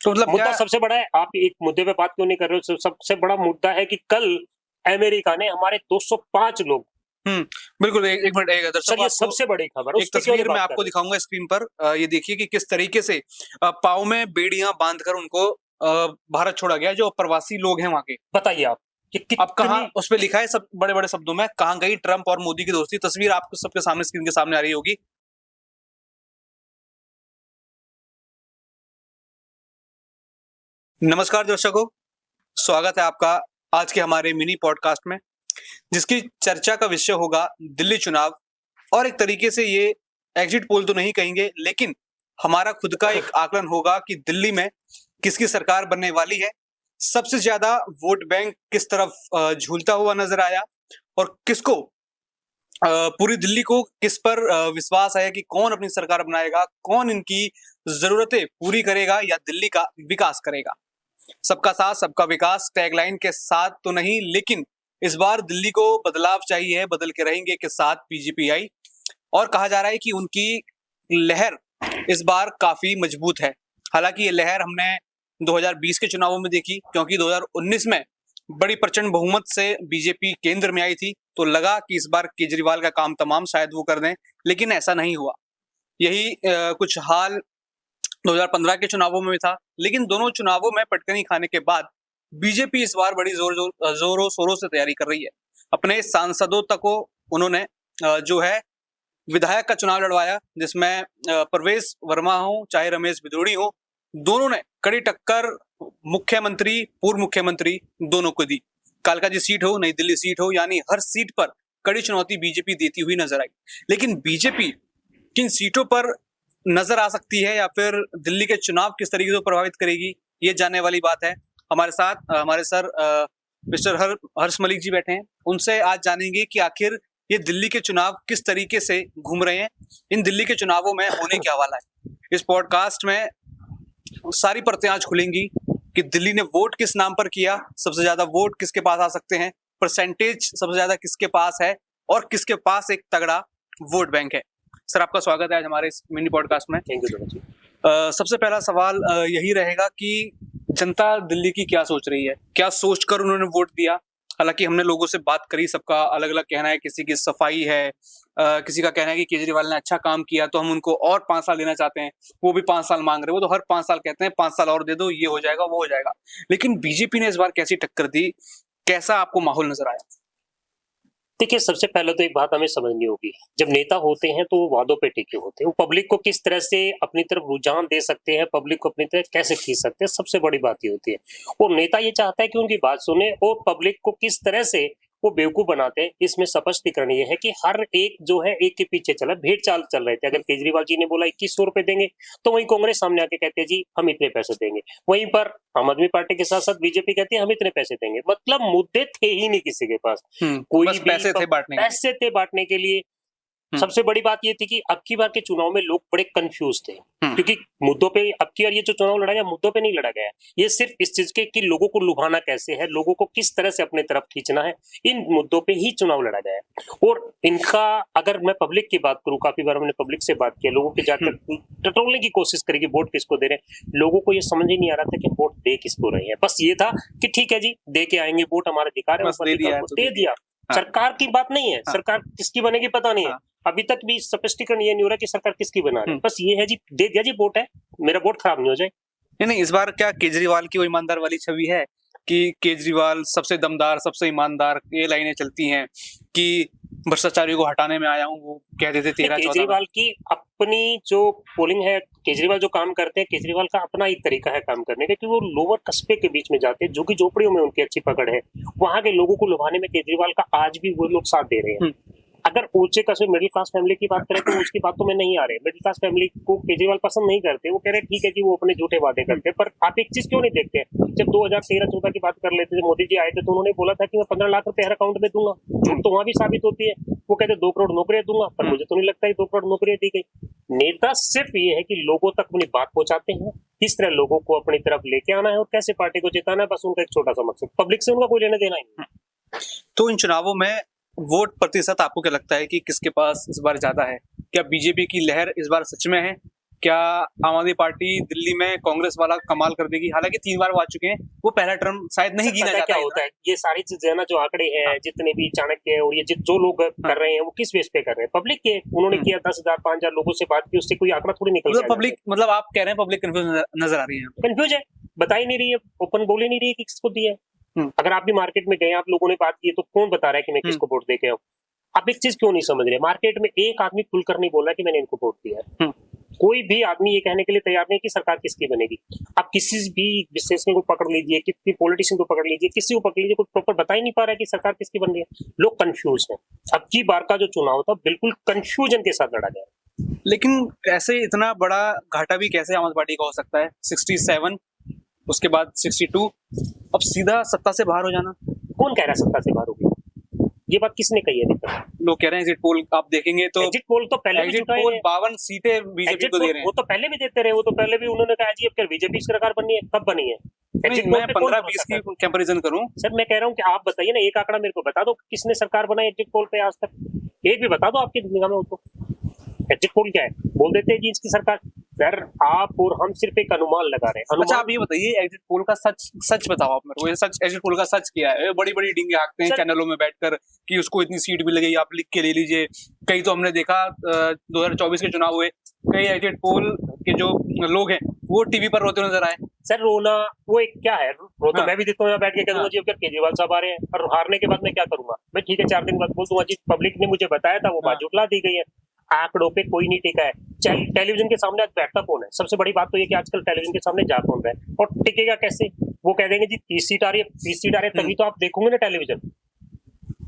तो मतलब मुद्दा सबसे बड़ा है, आप एक मुद्दे पे बात क्यों नहीं कर रहे हो? सबसे बड़ा मुद्दा है कि कल अमेरिका ने हमारे 205 लोग बिल्कुल। एक मिनट, एक दर्शक, सर ये सबसे बड़ी खबर, एक तस्वीर मैं आपको दिखाऊंगा स्क्रीन पर। ये देखिए कि किस तरीके से पाँव में बेड़ियां बांधकर उनको भारत छोड़ा गया, जो प्रवासी लोग हैं वहां के। बताइए आप अब कहाँ उस पे लिखा है सब बड़े बड़े शब्दों में, कहाँ गई ट्रंप और मोदी की दोस्ती। तस्वीर आपको सबके सामने स्क्रीन के सामने आ रही होगी। नमस्कार दर्शकों, स्वागत है आपका आज के हमारे मिनी पॉडकास्ट में, जिसकी चर्चा का विषय होगा दिल्ली चुनाव। और एक तरीके से ये एग्जिट पोल तो नहीं कहेंगे, लेकिन हमारा खुद का एक आकलन होगा कि दिल्ली में किसकी सरकार बनने वाली है, सबसे ज्यादा वोट बैंक किस तरफ झूलता हुआ नजर आया, और किसको पूरी दिल्ली को किस पर विश्वास है कि कौन अपनी सरकार बनाएगा, कौन इनकी जरूरतें पूरी करेगा या दिल्ली का विकास करेगा। सबका साथ सबका विकास टैगलाइन के साथ तो नहीं, लेकिन इस बार दिल्ली को बदलाव चाहिए है, बदल के रहेंगे के साथ बीजेपी आई। और कहा जा रहा है कि उनकी लहर इस बार काफी मजबूत है। हालांकि ये लहर हमने 2020 के चुनावों में देखी, क्योंकि 2019 में बड़ी प्रचंड बहुमत से बीजेपी केंद्र में आई थी, तो लगा कि इस बार केजरीवाल का काम तमाम शायद वो कर दें, लेकिन ऐसा नहीं हुआ। यही कुछ हाल 2015 के चुनावों में भी था, लेकिन दोनों चुनावों में पटकनी खाने के बाद बीजेपी इस बार बड़ी जोरों शोरों से तैयारी कर रही है। अपने सांसदों तक को उन्होंने जो है विधायक का चुनाव लड़वाया, जिसमें प्रवेश वर्मा हो चाहे रमेश बिधूड़ी हो, दोनों ने कड़ी टक्कर मुख्यमंत्री पूर्व मुख्यमंत्री दोनों को दी। कालका जी सीट हो, नई दिल्ली सीट हो, यानी हर सीट पर कड़ी चुनौती बीजेपी देती हुई नजर आई। लेकिन बीजेपी किन सीटों पर नजर आ सकती है या फिर दिल्ली के चुनाव किस तरीके से प्रभावित करेगी, ये जानने वाली बात है। हमारे साथ हमारे सर मिस्टर हर्ष मलिक जी बैठे हैं, उनसे आज जानेंगे कि आखिर ये दिल्ली के चुनाव किस तरीके से घूम रहे हैं, इन दिल्ली के चुनावों में होने क्या वाला है। इस पॉडकास्ट में सारी परतें आज खुलेंगी कि दिल्ली ने वोट किस नाम पर किया, सबसे ज्यादा वोट किसके पास आ सकते हैं, परसेंटेज सबसे ज्यादा किसके पास है, और किसके पास एक तगड़ा वोट बैंक है। सर आपका स्वागत है आज हमारे इस मिनी पॉडकास्ट में। थैंक यू जी। सबसे पहला सवाल यही रहेगा कि जनता दिल्ली की क्या सोच रही है, क्या सोचकर उन्होंने वोट दिया। हालांकि हमने लोगों से बात करी, सबका अलग अलग कहना है, किसी की सफाई है, किसी का कहना है कि केजरीवाल ने अच्छा काम किया तो हम उनको और 5 साल देना चाहते हैं, वो भी 5 साल मांग रहे हैं। वो तो हर 5 साल कहते हैं 5 साल और दे दो, ये हो जाएगा वो हो जाएगा। लेकिन बीजेपी ने इस बार कैसी टक्कर दी, कैसा आपको माहौल नजर आया? देखिए, सबसे पहले तो एक बात हमें समझनी होगी, जब नेता होते हैं तो वो वादों पे टिके होते हैं। वो पब्लिक को किस तरह से अपनी तरफ रुझान दे सकते हैं, पब्लिक को अपनी तरफ कैसे खींच सकते हैं, सबसे बड़ी बात ये होती है। और नेता ये चाहता है कि उनकी बात सुने, और पब्लिक को किस तरह से वो बेवकूफ बनाते हैं, इसमें स्पष्टीकरण ये है कि हर एक जो है एक के पीछे चला, भेड़ चाल चल रहे थे। अगर केजरीवाल जी ने बोला 2100 रुपए देंगे, तो वहीं कांग्रेस सामने आके कहते हैं जी हम इतने पैसे देंगे। वहीं पर आम आदमी पार्टी के साथ साथ बीजेपी कहती है हम इतने पैसे देंगे। मतलब मुद्दे थे ही नहीं किसी के पास, कोई भी पैसे थे बांटने के लिए। सबसे बड़ी बात ये थी कि अब की बार के चुनाव में लोग बड़े कंफ्यूज थे, क्योंकि मुद्दों पे अब की बार ये जो चुनाव लड़ा गया मुद्दों पे नहीं लड़ा गया। ये सिर्फ इस चीज के कि लोगों को लुभाना कैसे है, लोगों को किस तरह से अपने तरफ खींचना है, इन मुद्दों पे ही चुनाव लड़ा गया है। और इनका अगर मैं पब्लिक की बात करूं, काफी बार हमने पब्लिक से बात किया, लोगों के जाकर टटोलने की कोशिश करी कि वोट किसको दे रहे हैं। लोगों को ये समझ ही नहीं आ रहा था कि वोट दे किसको रहे हैं। बस ये था कि ठीक है जी दे के आएंगे, वोट हमारा अधिकार है, दे दिया। सरकार की बात नहीं है, सरकार किसकी बनेगी पता नहीं है। अभी तक भी स्पष्टीकरण ये नहीं हो रहा कि सरकार किसकी बना रही है। बस ये है जी दे दिया जी, वोट है, मेरा वोट खराब नहीं हो जाए। नहीं, इस बार क्या केजरीवाल की वो ईमानदार वाली छवि है कि केजरीवाल सबसे दमदार सबसे ईमानदार, ये लाइनें चलती हैं कि भ्रष्टाचारियों को हटाने में आया हूँ, वो कह देते 13-14। केजरीवाल की अपनी जो पोलिंग है, केजरीवाल जो काम करते हैं, केजरीवाल का अपना एक तरीका है काम करने का कि वो लोअर कस्बे के बीच में जाते हैं, जो कि झोपड़ियों में उनकी अच्छी पकड़ है। वहां के लोगों को लुभाने में केजरीवाल का आज भी वो लोग साथ दे रहे हैं। अगर ऊंचे कस्बे मिडिल क्लास फैमिली की बात करें तो उसकी बात तो मैं नहीं आ रही। मिडिल क्लास फैमिली को केजरीवाल पसंद नहीं करते, वो कह रहे ठीक है कि वो अपने झूठे वादे करते हैं। पर आप एक चीज क्यों नहीं देखते हैं, जब 2013-14 की बात कर लेते थे, मोदी जी आए थे तो उन्होंने बोला था कि मैं 15 लाख रुपए हर अकाउंट में दूंगा, तो वहां भी साबित होती है। वो कहते 2 करोड़ नौकरियां दूंगा, पर मुझे तो नहीं लगता 2 करोड़ नौकरियां दी गई। नेता सिर्फ ये है कि लोगों तक अपनी बात पहुंचाते हैं, किस तरह लोगों को अपनी तरफ लेके आना है और कैसे पार्टी को जिताना है, बस उनका एक छोटा सा मकसद। पब्लिक से उनका कोई लेना देना ही नहीं। तो इन चुनावों में वोट प्रतिशत आपको क्या लगता है कि किसके पास इस बार ज्यादा है? क्या बीजेपी की लहर इस बार सच में है क्या आम आदमी पार्टी दिल्ली में कांग्रेस वाला कमाल कर देगी? हालांकि 3 बार वो आ चुके हैं, वो पहला टर्म शायद नहीं गिना पता है जाता क्या है होता है, ये सारी चीजें ना जो आंकड़े हैं, जितने भी चाणक्य है और ये जो लोग कर रहे हैं वो किस बेस पे कर रहे हैं? पब्लिक के, उन्होंने किया 10,000 5,000 लोगों से बात की, उससे कोई आंकड़ा थोड़ी निकल मतलब के आ पब्लिक, मतलब आप कह रहे हैं पब्लिक कंफ्यूज नजर आ रही है? कंफ्यूज है, बता ही नहीं रही है, ओपन बोल ही नहीं रही है कि किसको दिया है। हम्म। अगर आप भी मार्केट में गए, आप लोगों ने बात की, तो कौन बता रहा है कि मैं किसको वोट दे के आऊं? आप एक चीज क्यों नहीं समझ रहे? मार्केट में एक आदमी खुलकर नहीं बोल रहा कि मैंने इनको वोट दिया है। कोई भी आदमी ये कहने के लिए तैयार नहीं कि सरकार किसकी बनेगी। आप किसी भी विशेषज्ञ को पकड़ लीजिए, किसी पॉलिटिशियन को पकड़ लीजिए, किसी को पकड़ लीजिए, कोई प्रॉपर बता ही नहीं पा रहा है कि सरकार किसकी बन रही है। लोग कंफ्यूज हैं। अब की बार का जो चुनाव था बिल्कुल कंफ्यूजन के साथ लड़ा गया। लेकिन ऐसे इतना बड़ा घाटा भी कैसे आम आदमी पार्टी का हो सकता है? 67, उसके बाद 62, अब सीधा सत्ता से बाहर हो जाना। कौन कह रहा है सत्ता से बाहर होगी? ये बात किसने कही है अभी तक? लोग कह रहे हैं एग्जिट पोल आप देखेंगे तो, एग्जिट पोल तो पहले भी एग्जिट जुटाए पोल हैं। 52 सीटें बीजेपी को दे रहे हैं। वो तो पहले भी देते रहे, वो तो पहले भी उन्होंने कहा जी अब क्या बीजेपी की सरकार बननी है, कब बनी है? नहीं, मैं 15-20 की कंपैरिजन करूं। सर मैं कह रहा हूँ कि आप बताइए ना, एक आंकड़ा मेरे को बता दो, किसने सरकार बनाई एग्जिट पोल पे आज तक? एक भी बता दो आपकी दुनिया में हो तो। एग्जिट पोल क्या है? बोल देते हैं जी इसकी सरकार। सर आप और हम सिर्फ एक अनुमान लगा रहे हैं। अच्छा आप ये बताइए, एग्जिट पोल का सच बताओ आप मेरे को, ये सच एग्जिट पोल का सच क्या है? बड़ी बड़ी डींगे हाँकते हैं चैनलों में बैठकर कि उसको इतनी सीट भी लगेगी, आप लिख के ले लीजिए। कई तो हमने देखा 2024 के चुनाव हुए, कई एग्जिट पोल के जो लोग हैं वो टीवी पर रोते नजर आए। सर रोना वो एक क्या है? वो तो हाँ। मैं भी देखता हूँ यहाँ बैठ के, कहूंगा जी अब क्या केजरीवाल साहब आ रहे हैं, और हारने के बाद मैं क्या करूंगा? मैं ठीक है 4 दिन बाद बोल दूंगा जी पब्लिक ने मुझे बताया था, वो बात जुटला दी गई है। आंकड़ों पे कोई नहीं टिका है। टेलीविजन के सामने आज बैठता कौन है? सबसे बड़ी बात तो ये कि आजकल टेलीविजन के सामने जा कौन रहा है, और टिकेगा कैसे? वो कह देंगे जी 30 सीट आ रही है, 20 सीट आ रही है, तभी तो आप देखोगे ना टेलीविजन।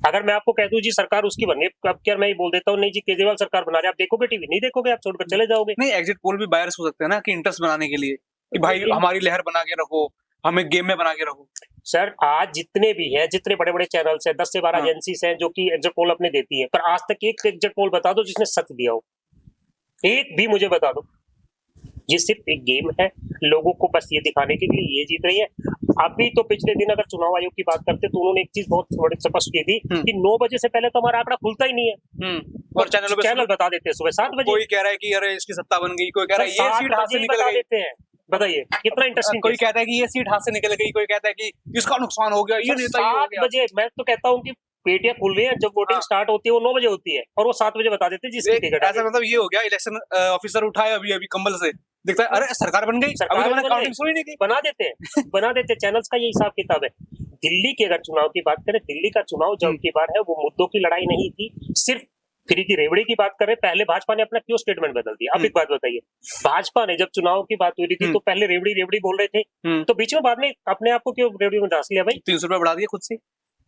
अगर मैं आपको कह दूं जी सरकार उसकी बन रही है, अब क्या मैं ही बोल देता हूँ नहीं जी केजरीवाल सरकार बना रहे, आप देखोगे टीवी? नहीं देखोगे, आप छोड़कर चले जाओगे। नहीं, एग्जिट पोल भी बायर्स हो सकते हैं ना, कि इंटरेस्ट बनाने के लिए कि भाई हमारी लहर बना के रखो, हमें गेम में बना के रखो। सर आज जितने भी हैं, जितने बड़े बड़े चैनल्स हैं, 10 से 12 एजेंसीज हैं जो कि एग्जिट पोल अपने देती है, पर आज तक एक एग्जिट पोल बता दो जिसने सच दिया हो, एक भी मुझे बता दो। ये सिर्फ एक गेम है, लोगों को बस ये दिखाने के लिए ये जीत रही है। अभी तो पिछले दिन अगर चुनाव आयोग की बात करते तो उन्होंने एक चीज बहुत बड़ी स्पष्ट की थी कि 9 बजे से पहले तो हमारा आंकड़ा खुलता ही नहीं है, और चैनल बता देते हैं सुबह 7 बजे। कोई कह रहा है कि अरे इसकी सत्ता बन गई, कोई कह रहा है ये सीट हाथ से निकल गई, देते हैं। बताइए कितना इंटरेस्टिंग। कोई कहता है कि ये सीट हाथ से निकल गई, कोई कहता है कि इसका नुकसान हो गया, ये नेता ये हो 7 गया। बजे मैं तो कहता हूँ कि पेटियां खुल रही है, जब वोटिंग स्टार्ट होती है वो 9 बजे होती है, और वो 7 बजे बता देते हैं जिसकी टिकट है। ऐसा मतलब ये हो गया, इलेक्शन ऑफिसर उठाए अभी अभी कंबल से, दिखता है अरे सरकार बन गई, अभी तो मैंने काउंटिंग शुरू ही नहीं की। बना देते हैं, बना देते हैं। चैनल्स का ये हिसाब किताब है। दिल्ली के अगर चुनाव की बात करें, दिल्ली का चुनाव जब की बार है वो मुद्दों की लड़ाई नहीं थी, सिर्फ फ्री की रेवड़ी की बात करें। पहले भाजपा ने अपना क्यों स्टेटमेंट बदल दिया? अब एक बात बताइए, भाजपा ने जब चुनाव की बात हो रही थी तो पहले रेवड़ी रेवड़ी बोल रहे थे, तो बीच में बाद में अपने आप को क्यों रेवड़ी में डाल लिया भाई? 300 रुपए बढ़ा दिए खुद से,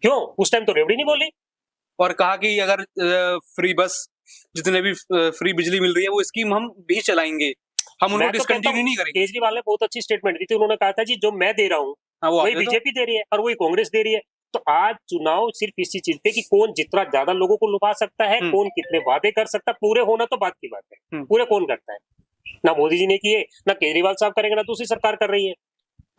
क्यों? उस टाइम तो रेवड़ी नहीं बोली, और कहा कि अगर फ्री बस, जितने भी फ्री बिजली मिल रही है वो स्कीम हम भी चलाएंगे, हम उनको डिसकंटिन्यू नहीं करेंगे। केजरीवाल ने बहुत अच्छी स्टेटमेंट दी थी, उन्होंने कहा था जी जो मैं दे रहा हूँ वही बीजेपी दे रही है और वही कांग्रेस दे रही है। तो आज चुनाव सिर्फ इसी चीज पे कि कौन जितना ज्यादा लोगों को लुभा सकता है, कौन कितने वादे कर सकता है। पूरे होना तो बात की बात है, पूरे कौन करता है? ना मोदी जी ने किए, ना केजरीवाल साहब करेंगे, ना दूसरी सरकार कर रही है।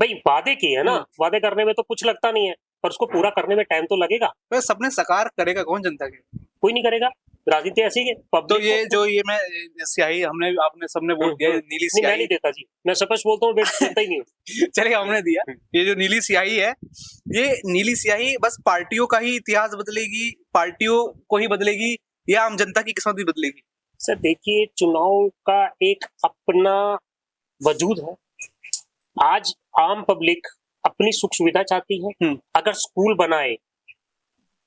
भाई वादे किए है ना, वादे करने में तो कुछ लगता नहीं है, पर उसको पूरा करने में टाइम तो लगेगा। सबने साकार करेगा कौन जनता के? कोई नहीं करेगा, राजनीति ऐसी है। तो ये जो ये मैं स्याही हमने आपने सबने वोट दिया, नीली स्याही मैं नहीं देता जी, मैं स्पष्ट बोलता हूँ, देता ही नहीं। चलिए हमने दिया, ये जो नीली स्याही है, ये नीली स्याही बस पार्टियों का ही इतिहास बदलेगी, पार्टियों को ही बदलेगी, या आम जनता की किस्मत भी बदलेगी? सर देखिए, चुनाव का एक अपना वजूद है। आज आम पब्लिक अपनी सुख सुविधा चाहती है। अगर स्कूल बनाए,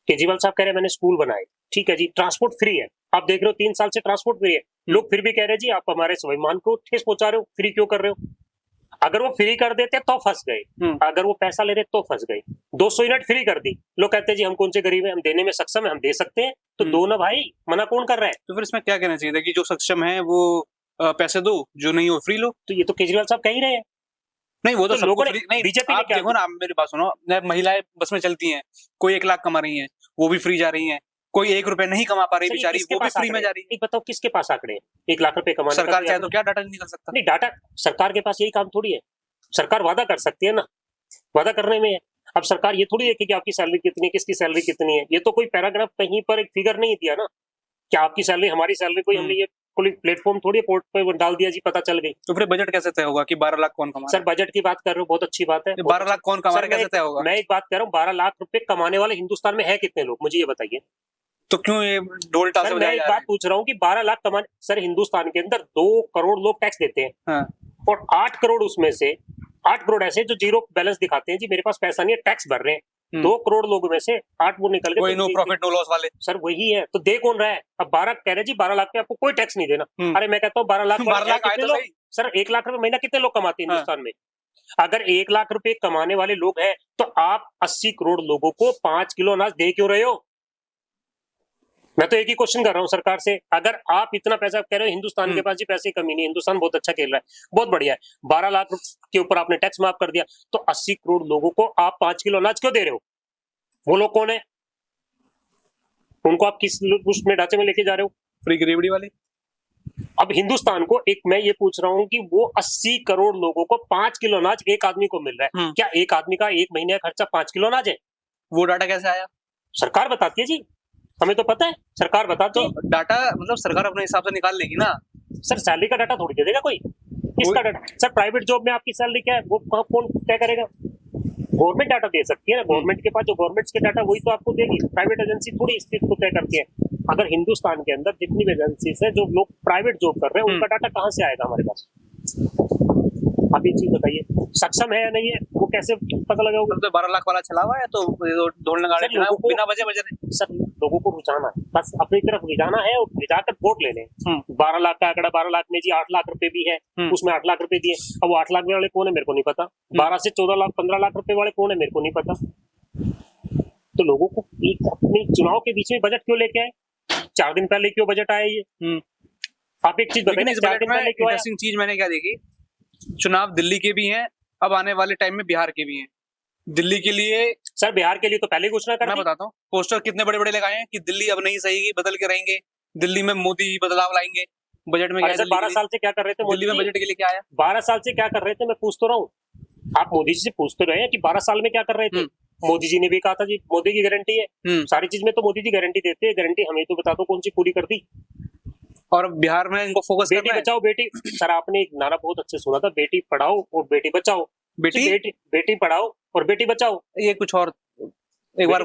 केजरीवाल साहब कह रहे हैं मैंने स्कूल बनाए, ठीक है जी, ट्रांसपोर्ट फ्री है, आप देख रहे हो 3 साल से ट्रांसपोर्ट फ्री है, लोग फिर भी कह रहे हैं जी आप हमारे स्वाभिमान को ठेस पहुंचा रहे हो, फ्री क्यों कर रहे हो? अगर वो फ्री कर देते तो फंस गए, अगर वो पैसा ले रहे तो फंस गए। 200 यूनिट फ्री कर दी, लोग कहते हैं जी हम कौन से गरीब हैं, हम देने में सक्षम है, हम दे सकते हैं, तो दो ना भाई, मना कौन कर रहा है? तो फिर इसमें क्या कहना चाहिए था कि जो सक्षम है वो पैसे दो, जो नहीं हो फ्री लो? तो ये तो केजरीवाल साहब कह ही रहे हैं। नहीं वो तो लोगों ने नहीं, बीजेपी आप देखो ना, मेरी बात सुनो, महिलाएं बस में चलती हैं, कोई 1 लाख कमा रही हैं, वो भी फ्री जा रही हैं, कोई 1 रुपए नहीं कमा पा रही बेचारी, वो भी फ्री में जा रही है। बताओ किसके पास आंकड़े हैं 1 लाख रुपए कमाने? सरकार चाहे तो क्या डाटा नहीं निकल सकता? नहीं, डाटा सरकार के पास यही काम थोड़ी है, सरकार वादा कर सकती है ना, वादा करने में है। अब सरकार ये थोड़ी देखेगी आपकी सैलरी कितनी है, किसकी सैलरी कितनी है, ये तो कोई पैराग्राफ कहीं पर एक फिगर नहीं दिया ना कि आपकी सैलरी हमारी सैलरी कोई हमने ये प्लेटफॉर्म थोड़ी पोर्ट पे डाल दिया जी, पता चल गई। तो फिर बजट कैसे तय होगा कि 12 लाख कौन कमा रहा सर बजट की बात कर रहे हो, बहुत अच्छी बात है। है? 12 लाख कौन कमा रहा है, कैसे तय होगा? मैं एक बात कर रहा हूँ, 12 लाख रुपए कमाने वाले हिंदुस्तान में है कितने लोग, मुझे ये बताइए। तो क्यों ये ढोल सर ताशे मैं बजाए एक जा बात रहे पूछ रहा हूँ कि 12 लाख कमाने, सर हिंदुस्तान के अंदर 2 करोड़ लोग टैक्स देते हैं, हैं? हाँ, और 8 करोड़ उसमें से 8 करोड़ ऐसे जो जीरो बैलेंस दिखाते हैं, जी मेरे पास पैसा नहीं है, टैक्स भर रहे हैं। 2 करोड़ लोगों में से 8 वो निकल वही गए, नो प्रॉफिट नो लॉस वाले। सर वही है, तो दे कौन रहा है? अब 12 कह रहे जी 12 लाख पे आपको कोई टैक्स नहीं देना। अरे मैं कहता हूँ 12 लाख 12 लाख आए कितने तो लोग, सही। सर 1 लाख रुपए महीना कितने लोग कमाते हैं हाँ। हिंदुस्तान में? अगर 1 लाख रुपए कमाने वाले लोग हैं तो आप 80 करोड़ लोगों को 5 किलो अनाज दे क्यों रहे हो? मैं तो एक ही क्वेश्चन कर रहा हूँ सरकार से, अगर आप इतना पैसा कह रहे हो हिंदुस्तान के पास जी पैसे की कमी नहीं, हिंदुस्तान बहुत अच्छा खेल रहा है, बहुत बढ़िया है, 12 लाख के ऊपर आपने टैक्स माफ कर दिया, तो 80 करोड़ लोगों को आप 5 किलो अनाज क्यों दे रहे हो? वो लोग कौन है? उनको आप किस उसमें ढांचे में लेके जा रहे हो? फ्री ग्रेविडी वाले। अब हिंदुस्तान को एक, मैं ये पूछ रहा हूँ कि वो 80 करोड़ लोगों को 5 किलो अनाज एक आदमी को मिल रहा है, क्या एक आदमी का एक महीने का खर्चा 5 किलो अनाज है? वो डाटा कैसे आया? सरकार बताती है जी, हमें तो पता है, सरकार बताती है। तो डाटा मतलब सरकार अपने हिसाब से निकाल लेगी ना। सर सैलरी का डाटा थोड़ी दे देगा कोई, किसका डाटा? सर प्राइवेट जॉब में आपकी सैलरी क्या है वो कौन तय करेगा? गवर्नमेंट डाटा दे सकती है ना, गवर्नमेंट के पास जो गवर्नमेंट के डाटा वही तो आपको देगी, प्राइवेट एजेंसी थोड़ी इस चीज को तय करती है। अगर हिंदुस्तान के अंदर जितनी भी एजेंसीज है जो लोग प्राइवेट जॉब कर रहे हैं उनका डाटा कहाँ से आएगा हमारे पास? आप ये चीज बताइए, सक्षम है या नहीं है, वो कैसे पता लगाओगे? तो 12 लाख वाला चला हुआ है तो ढोल नगाड़े सर, लोगों को- बिना वजह बज रहे हैं। सर लोगों को रुझाना है, बस अपनी तरफ रिझाना है और रिझाकर वोट लेने हैं। 12 लाख का आंकड़ा, 12 लाख में जी 8 लाख रुपए भी है, उसमें 8 लाख रुपए दिए। अब वो 8 लाख वाले कौन है मेरे को नहीं पता, 12 से 14 लाख 15 लाख रुपए वाले कौन है मेरे को नहीं पता। तो लोगों को एक अपने चुनाव के बीच में बजट क्यों लेके आए? 4 दिन पहले क्यों बजट आया ये? आप एक चीज लेकिन बताइए, इस 4 बजट दिन में पहले क्यों आया? इंटरेस्टिंग चीज मैंने क्या देखी, चुनाव दिल्ली के भी हैं, अब आने वाले टाइम में बिहार के भी हैं। दिल्ली के लिए सर बिहार के लिए तो पहले घोषणा कर मैं दी। बताता हूँ, पोस्टर कितने बड़े बड़े लगाए हैं कि दिल्ली अब नहीं सही, बदल के रहेंगे, दिल्ली में मोदी बदलाव लाएंगे। बजट में क्या है सर दिल्ली 12 के साल से क्या कर रहे थे लिए? दिल्ली में मोदी जी? बजट के लिए क्या आया? 12 साल से क्या कर रहे थे मैं पूछ तो रहा हूँ, आप मोदी जी से पूछते रहे हैं कि 12 साल में क्या कर रहे थे। मोदी जी ने भी कहा था जी मोदी की गारंटी है, सारी चीज में तो मोदी जी गारंटी देते हैं, गारंटी हमें तो बता दो कौन सी पूरी कर दी। और बिहार में इनको फोकस बेटी करना है। बचाओ बेटी, सर आपने एक नारा बहुत अच्छे सुना था, बेटी पढ़ाओ और बेटी बचाओ। बेटी बेटी पढ़ाओ और बेटी बचाओ, ये कुछ और एक बार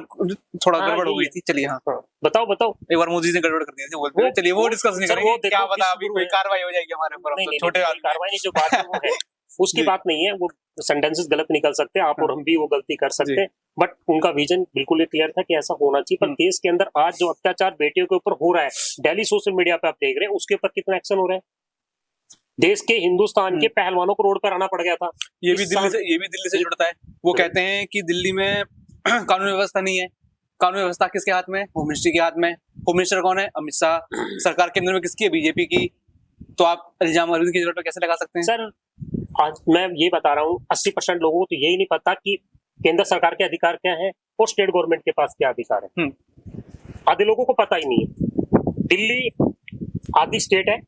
थोड़ा गड़बड़ हो गई थी। चलिए हाँ, बताओ। एक बार मोदी ने गड़बड़ कर दी थी, बोलते हैं। चलिए वो डिस्कस नहीं सर, करेंगे, वो देखो क्या पता किस अभी गुरु कोई है। कार्रवाई हो जाएगी हमारे ऊपर, हम तो छोटे आदमी हैं। कार्रवाई नहीं, जो बात है वो है उसकी बात नहीं है, वो सेंटेंसेस गलत निकल सकते हैं, आप और हम भी वो गलती कर सकते हैं, बट उनका विजन बिल्कुल क्लियर था कि ऐसा होना चाहिए। पर देश के अंदर आज जो अत्याचार बेटियों के ऊपर हो रहा है, दिल्ली सोशल मीडिया पे आप देख रहे हैं, उसके ऊपर कितना एक्शन हो रहा है। देश के हिंदुस्तान के पहलवानों को रोड पर आना पड़ गया था। ये भी दिल्ली से जुड़ता है। वो कहते हैं कि दिल्ली में कानून व्यवस्था नहीं है। कानून व्यवस्था किसके हाथ में? होम मिनिस्ट्री के हाथ में। होम मिनिस्टर कौन है? अमित शाह। सरकार केंद्र में किसकी है? बीजेपी की। तो आप इल्जाम अरविंद केजरीवाल पर कैसे लगा सकते हैं? सर आज मैं ये बता रहा हूँ, 80% लोगों को तो यही नहीं पता कि केंद्र सरकार के अधिकार क्या है और स्टेट गवर्नमेंट के पास क्या अधिकार है। आधे लोगों को पता ही नहीं है। दिल्ली आधी स्टेट है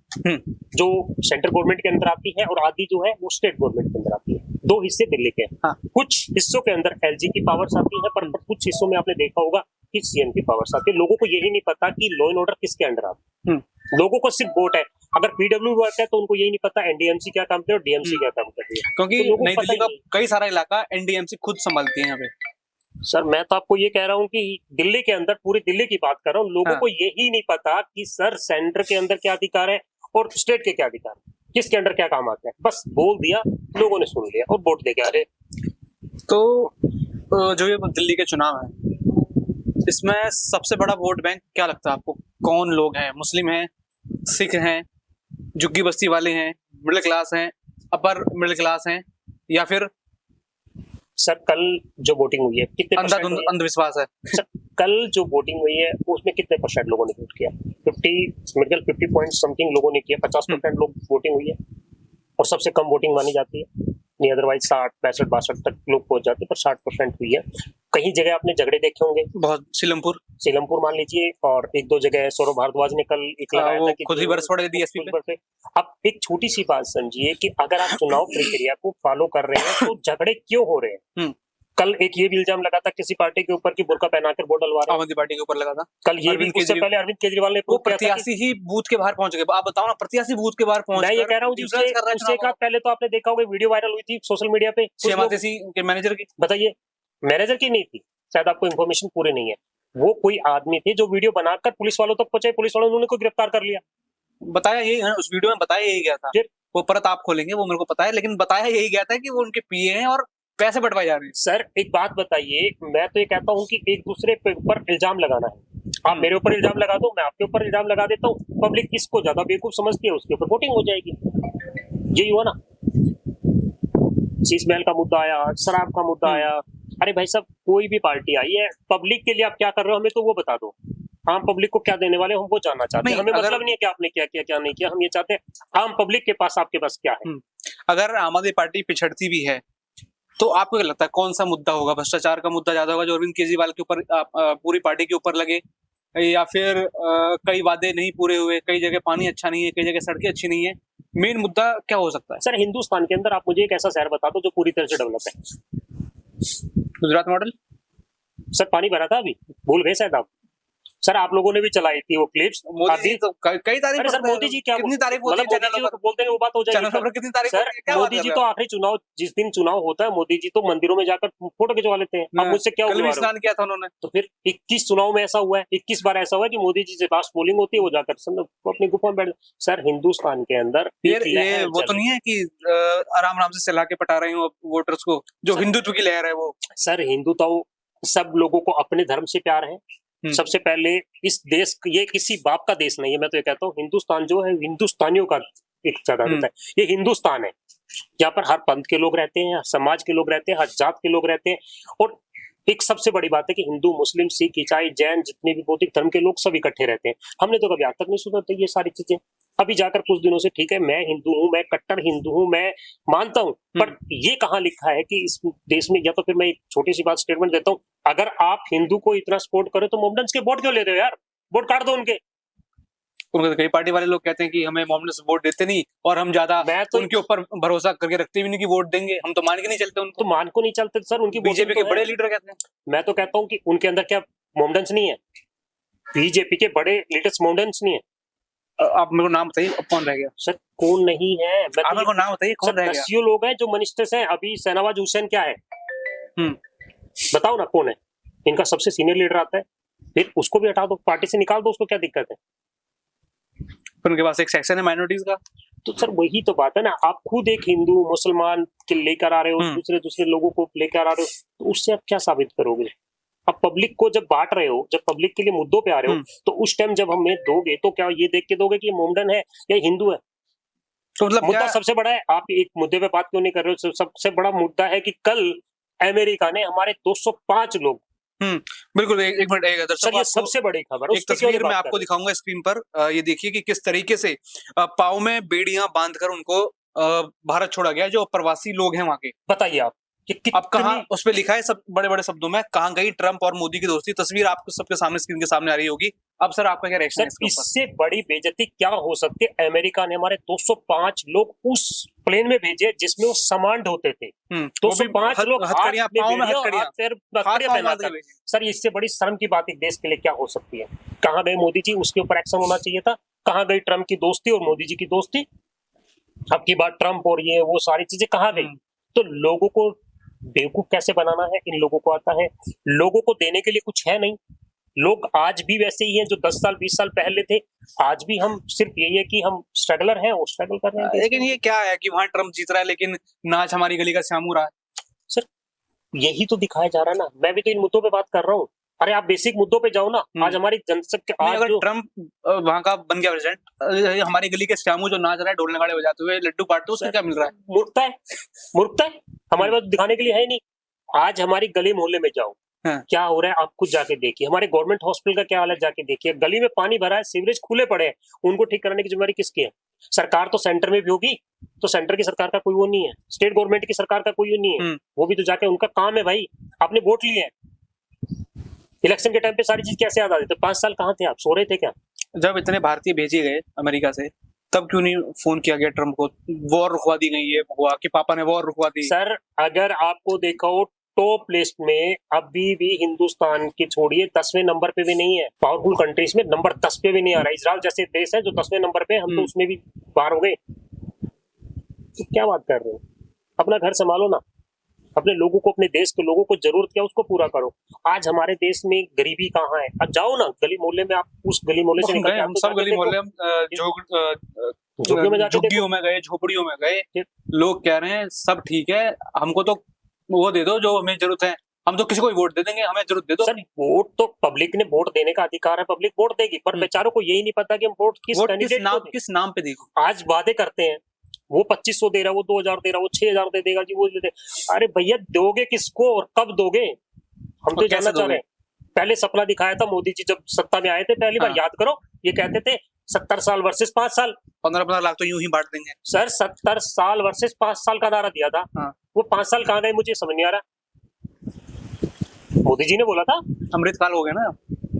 जो सेंट्रल गवर्नमेंट के अंदर आती है, और आधी जो है वो स्टेट गवर्नमेंट के अंदर आती है। 2 हिस्से दिल्ली के हैं। हाँ। कुछ हिस्सों के अंदर एलजी की पावर्स आती है, पर कुछ हिस्सों में आपने देखा होगा कि सीएम की पावर्स आती है। लोगों को यही नहीं पता कि लॉ एंड ऑर्डर किसके अंडर आता है। लोगों को सिर्फ वोट है। अगर पीडब्ल्यू वर्क है तो उनको यही नहीं पता एनडीएमसी क्या काम करती है और डीएमसी क्या काम करती है, क्योंकि तो नई दिल्ली का कई सारा इलाका एनडीएमसी खुद संभालती है यहाँ पे। सर मैं तो आपको ये कह रहा हूँ कि दिल्ली के अंदर, पूरी दिल्ली की बात कर रहा हूँ, लोगों को यही नहीं पता कि सर सेंटर के अंदर क्या अधिकार है और स्टेट के क्या अधिकार है, किसके अंडर क्या काम आता है। बस बोल दिया, लोगों ने सुन लिया और वोट दे के आ रहे। तो जो ये दिल्ली के चुनाव है, इसमें सबसे बड़ा वोट बैंक क्या लगता है आपको? कौन लोग हैं? मुस्लिम हैं, सिख हैं, झुग्गी बस्ती वाले हैं, मिडिल क्लास हैं, अपर मिडिल क्लास हैं, या फिर सर कल जो वोटिंग हुई है कितने अंधविश्वास है? सर कल जो वोटिंग हुई है उसमें कितने % लोगों ने वोट किया? 50 पॉइंट समथिंग लोगों ने किया। 50% लोग वोटिंग हुई है, और सबसे कम वोटिंग मानी जाती है, नहीं अदरवाइज 60, 65, 62 तक लोग पहुंच जाते हैं, पर 60% हुई है। कहीं जगह आपने झगड़े देखे होंगे, बहुत। सीलमपुर मान लीजिए, और 1-2 जगह सौरभ भारद्वाज ने कल एक लगाया था कि खुद ही बरस पड़े डीएसपी पे। अब एक छोटी सी बात समझिए कि अगर आप चुनाव प्रक्रिया को फॉलो कर रहे हैं तो झगड़े क्यों हो रहे हैं? कल एक ये भी इल्जाम लगा था किसी पार्टी के ऊपर कि बुर्का पहनाकर वोट डलवा रहे हैं। आम आदमी पार्टी के ऊपर लगा था। कल ये भी, अरविंद उससे केजरीवाल पहले अरविंद केजरीवाल ने वो prove किया था कि प्रत्याशी ही बूथ के बाहर पहुंच गए। आप बताओ ना, प्रत्याशी बूथ के बाहर पहुंच मैं ये कह रहा हूँ जी, influence कर रहा है उससे एक चुनाव आध पहले तो आपने देखा होगा वीडियो वायरल हुई थी सोशल मीडिया पे, कुछ शेमा लोग- देसी के मैनेजर की। बताइए, मैनेजर की नहीं थी, शायद आपको इन्फॉर्मेशन पूरी नहीं है। वो कोई आदमी थे जो वीडियो बनाकर पुलिस वालों तक पहुंचे, पुलिस वालों ने उनको गिरफ्तार कर लिया। बताया यही है, उस वीडियो में बताया यही गया था। फिर? वो परत आप खोलेंगे, वो मेरे को पता है, लेकिन बताया यही गया था कि वो उनके पीए हैं और पैसे बंटवाए जा रहे हैं। सर एक बात बताइए, मैं तो ये कहता हूँ कि एक दूसरे पे ऊपर इल्जाम लगाना है, आप मेरे ऊपर इल्जाम लगा दो, मैं आपके ऊपर इल्जाम लगा देता हूँ, पब्लिक किसको ज्यादा बेवकूफ समझती है उसके ऊपर वोटिंग हो जाएगी। यही हुआ ना, शीश महल का मुद्दा आया, शराब का मुद्दा आया। अरे भाई साहब, कोई भी पार्टी आई है, पब्लिक के लिए आप क्या कर रहे हो हमें तो वो बता दो। आम पब्लिक को क्या देने वाले हो, हम वो जानना चाहते हैं। नहीं, हमें अगर- मतलब नहीं है कि आपने क्या किया क्या नहीं किया, हम ये चाहते हैं आम पब्लिक के पास आपके पास क्या है। अगर आम आदमी पार्टी पिछड़ती भी है तो आपको क्या लगता है कौन सा मुद्दा होगा? भ्रष्टाचार का मुद्दा ज्यादा होगा जो अरविंद केजरीवाल के ऊपर पूरी पार्टी के ऊपर लगे, या फिर कई वादे नहीं पूरे हुए, कई जगह पानी अच्छा नहीं है, कई जगह सड़कें अच्छी नहीं है? मेन मुद्दा क्या हो सकता है? सर हिंदुस्तान के अंदर आप मुझे एक ऐसा शहर बता दो जो पूरी तरह से डेवलप है। गुजरात मॉडल। सर पानी भरा था अभी, भूल गए शायद आप। सर आप लोगों ने भी चलाई थी वो क्लिप्स। मोदी जी तो कई तारीफ अरे सर करते हैं। मोदी जी क्या कितनी तारीफ होती है मतलब मोदी जी चैनलों को पर? बोलते हैं वो बात हो जाएगी। चैनलों पर कितनी तारीफ सर होती है? क्या बात मोदी कर जी रहे तो हो? आखिरी चुनाव, जिस दिन चुनाव होता है मोदी जी तो मंदिरों में जाकर फोटो खिंचवा लेते हैं। अब मुझसे क्या कल भी उम्मीद है? स्नान किया था उन्होंने। तो फिर 21 चुनाव में ऐसा हुआ है, 21 बार ऐसा हुआ है कि मोदी जी से लास्ट पोलिंग होती है वो जाकर वो अपनी गुफा में बैठ। सर हिंदुस्तान के अंदर एक ये लहर वो तो चल- नहीं है कि आराम आराम से चला के पटा रहे हो वोटर्स को, जो हिंदुत्व की लहर है वो। सर हिंदू तो सब लोगों को अपने धर्म से प्यार है। सबसे पहले इस देश, ये किसी बाप का देश नहीं है, मैं तो ये कहता हूँ हिंदुस्तान जो है हिंदुस्तानियों का एक ज्यादा होता है। ये हिंदुस्तान है, यहाँ पर हर पंथ के लोग रहते हैं, हर समाज के लोग रहते हैं, हर जात के लोग रहते हैं। और एक सबसे बड़ी बात है कि हिंदू, मुस्लिम, सिख, ईसाई, जैन, जितने भी बौद्धिक धर्म के लोग सब इकट्ठे रहते हैं। हमने तो कभी आज तक नहीं सुना था ये सारी चीजें। अभी जाकर कुछ दिनों से, ठीक है मैं हिंदू हूँ, मैं कट्टर हिंदू हूँ, मैं मानता हूँ, पर ये कहाँ लिखा है कि इस देश में, या तो फिर मैं एक छोटी सी बात स्टेटमेंट देता हूँ, अगर आप हिंदू को इतना सपोर्ट करो तो मोमडन्स के वोट क्यों ले रहे हो यार? वोट काट दो उनके। उनके कई पार्टी वाले लोग कहते हैं कि हमें मोमडन्स वोट देते नहीं और हम ज्यादा मैं तो उनके ऊपर भरोसा करके रखते भी नहीं कि वोट देंगे, हम तो मान के नहीं चलते उनको। तो मान को नहीं चलते सर, उनकी बीजेपी के तो बड़े है। लीडर कहते हैं। मैं तो कहता हूँ कि उनके अंदर क्या मोमडन्स नहीं है? बीजेपी के बड़े लीडर्स मोमडन्स नहीं है? आप मेरे को नाम बताइए, अब कौन रह गया? सर कौन नहीं है? मैं आप तो मेरे को नाम बताइए, कौन रह गया? दसियों लोग हैं जो मिनिस्टर्स हैं। अभी शहनवाज हुसैन क्या है, हम्म बताओ ना कौन है? इनका सबसे सीनियर लीडर आता है, फिर उसको भी हटा दो, पार्टी से निकाल दो, उसको क्या दिक्कत है? फिर उनके पास एक सेक्शन है माइनॉरिटीज का। तो सर वही तो बात है ना, आप खुद एक हिंदू मुसलमान के लेकर आ रहे हो, दूसरे दूसरे लोगों को लेकर आ रहे हो, तो उससे आप क्या साबित करोगे? अब पब्लिक को जब बांट रहे हो, जब पब्लिक के लिए मुद्दों पे आ रहे हो, तो उस टाइम जब हमें दोगे तो क्या ये देख के दोगे कि ये मोमडन है या हिंदू है? तो मतलब मुद्दा क्या? सबसे बड़ा है, आप एक मुद्दे पे बात क्यों नहीं कर रहे हो? सबसे बड़ा मुद्दा है कि कल अमेरिका ने हमारे 205 लोग, बिल्कुल। एक मिनट, एक दर्शक सर ये आपको सबसे बड़ी खबर, एक तस्वीर मैं आपको दिखाऊंगा स्क्रीन पर। ये देखिए कि किस तरीके से पाँव में बेड़ियां बांधकर उनको भारत छोड़ा गया, जो प्रवासी लोग हैं वहां के। बताइए आप कि अब कहाँ उस पे लिखा है सब बड़े बड़े शब्दों में, कहाँ गई ट्रम्प और मोदी की दोस्ती? तस्वीर आपको सबके सामने, स्क्रीन के सामने आ रही होगी। अब सर आपका क्या रिएक्शन है इसके ऊपर? इससे बड़ी बेइज्जती क्या हो सकती है? अमेरिका ने हमारे 205 लोग उस प्लेन में भेजे जिसमें वो सामान ढोते थे। 205 लोग हथकड़ियां, पाँव में हथकड़ियां, हथकड़ियां पहनाकर। सर इससे बड़ी शर्म की बात एक देश के लिए क्या हो सकती है? कहाँ गए मोदी जी? उसके ऊपर एक्शन होना चाहिए था। कहाँ गई ट्रम्प की दोस्ती और मोदी जी की दोस्ती? अब की बात ट्रम्प और ये वो सारी चीजें कहाँ गई? तो लोगों को बेवकूफ कैसे बनाना है इन लोगों को आता है। लोगों को देने के लिए कुछ है नहीं। लोग आज भी वैसे ही हैं जो 10 साल 20 साल पहले थे। आज भी हम सिर्फ यही है कि हम स्ट्रगलर हैं और स्ट्रगल कर रहे हैं। लेकिन ये क्या है कि वहां ट्रम्प जीत रहा है लेकिन नाच हमारी गली का श्यामू रहा है। सर यही तो दिखाया जा रहा है ना। मैं भी तो इन मुद्दों पे बात कर रहा हूँ। अरे आप बेसिक मुद्दों पे जाओ ना। आज हमारी जनसंख्या, आज अगर ट्रम्प वहां का बन गया प्रेसिडेंट, हमारी गली के श्यामू जो नाच रहा है, ढोल नगाड़े बजाते हुए, लड्डू बांटते, उसको क्या मिल रहा है? मूर्खता है, मूर्खता है। हमारे पास दिखाने के लिए है नहीं। आज हमारी गली मोहल्ले में जाओ, क्या हो रहा है आप खुद जाके देखिए। हमारे गवर्नमेंट हॉस्पिटल का क्या हाल है जाके देखिए। गली में पानी भरा है, सीवरेज खुले पड़े हैं, उनको ठीक कराने की जिम्मेदारी किसकी है? सरकार तो सेंटर में भी होगी, तो सेंटर की सरकार का कोई वो नहीं है, स्टेट गवर्नमेंट की सरकार का कोई वो नहीं है। वो भी तो जाके उनका काम है भाई। आपने वोट लिए हैं, इलेक्शन के टाइम पे सारी चीज कैसे याद आ जाती है? 5 साल कहाँ थे आप? सो रहे थे क्या? जब इतने भारतीय भेजे गए अमेरिका से, तब क्यों नहीं फोन किया गया ट्रम्प को? वॉर रुकवा दी गई है, हुआ कि पापा ने वॉर रुकवा दी। सर अगर आपको देखो टॉप लिस्ट में अभी भी हिंदुस्तान की छोड़िए 10वें नंबर पे भी नहीं है। पावरफुल कंट्रीज में नंबर 10 पे भी नहीं आ रहा। इजराइल जैसे देश है जो 10वें नंबर पे, हम तो उसमें भी बाहर हो गए। तो क्या बात कर रहे हो? अपना घर संभालो ना, अपने लोगों को, अपने देश के लोगों को जरूरत क्या उसको पूरा करो। आज हमारे देश में गरीबी कहाँ है? अब जाओ ना गली मोहल्ले में, आप उस गली मोहल्ले से निकल के हम सब गली मोहल्ले, हम झुग्गियों में जाके झुग्गियों में गए, झोपड़ियों में गए, लोग कह रहे हैं सब ठीक है, हमको तो वो दे दो जो हमें जरूरत है, हम तो किसी को भी वोट दे देंगे, हमें जरूरत दे दो। सर वोट तो पब्लिक ने, वोट देने का अधिकार है, पब्लिक वोट देगी, पर बेचारों को यही नहीं पता कि हम वोट किस कैंडिडेट को दें। किस नाम पे देगी। आज वादे करते हैं, वो 2500 दे रहा है, वो 2000 दे रहा है, वो 6000 दे देगा जी, वो दे दे। अरे भैया दोगे किसको और कब दोगे? हम तो जानना चाह रहे हैं। पहले सपना दिखाया था मोदी जी जब सत्ता में आए थे पहली बार, याद करो, ये कहते थे 70 साल वर्सेस 5 साल, 15-15 लाख तो यूं ही बांट देंगे। सर 70 साल वर्सेस 5 साल का नारा दिया था। वो 5 साल कहाँ गए मुझे समझ नहीं आ रहा। मोदी जी ने बोला था अमृतकाल हो गया ना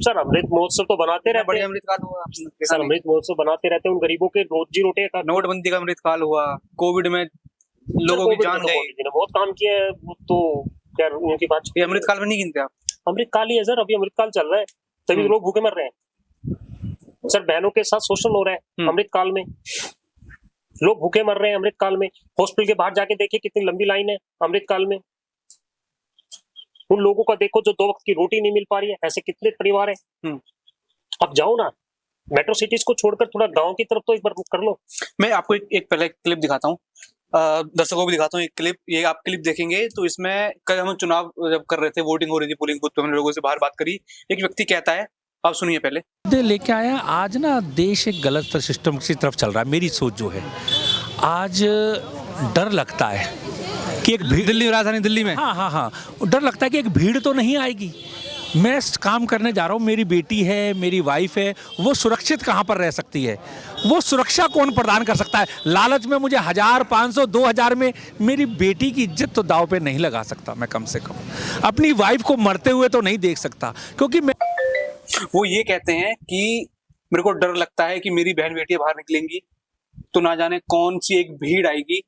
सर, अमृत महोत्सव तो बनाते रहते हैं। अमृतकाल हुआ सर, अमृत महोत्सव बनाते रहते हैं, उन गरीबों के रोजी रोटी का। नोटबंदी का अमृतकाल हुआ, कोविड में लोगों की जान गई। मोदी जी ने बहुत काम किया है, वो तो क्या उनकी बात। ये अमृतकाल में नहीं गिनते आप? अमृतकाल ही है सर, अभी अमृतकाल चल रहा है, तभी लोग भूखे मर रहे हैं सर। बहनों के साथ शोषण हो रहा है अमृतकाल में, लोग भूखे मर रहे हैं अमृतकाल में। हॉस्पिटल के बाहर जाके देखिए कितनी लंबी लाइन है अमृतकाल में। उन लोगों का देखो जो 2 वक्त की रोटी नहीं मिल पा रही है, ऐसे कितने परिवार है। अब जाओ ना मेट्रो सिटीज को छोड़कर थोड़ा गांव की तरफ तो एक बार कर लो। मैं आपको एक पहले क्लिप दिखाता हूँ, दर्शकों को भी दिखाता हूँ एक क्लिप। ये आप क्लिप देखेंगे तो इसमें कल हम चुनाव जब कर रहे थे, वोटिंग हो रही थी पोलिंग बूथ पे, हमने लोगों से बाहर बात करी। एक व्यक्ति कहता है, आप सुनिए पहले। लेके आया आज ना, देश एक गलत सिस्टम की तरफ चल रहा है। मेरी सोच जो है, आज डर लगता है कि एक भीड़, दिल्ली, राजधानी दिल्ली में, हाँ, डर लगता है कि एक भीड़ तो नहीं आएगी। मैं काम करने जा रहा हूँ, मेरी बेटी है, मेरी वाइफ है, वो सुरक्षित कहाँ पर रह सकती है? वो सुरक्षा कौन प्रदान कर सकता है? लालच में मुझे 1000, 500, 2000 में मेरी बेटी की इज्जत तो दाव पे नहीं लगा सकता। मैं कम से कम अपनी वाइफ को मरते हुए तो नहीं देख सकता, क्योंकि मैं, वो ये कहते हैं कि मेरे को डर लगता है कि मेरी बहन बेटियां बाहर निकलेंगी तो ना जाने कौन सी एक भीड़ आएगी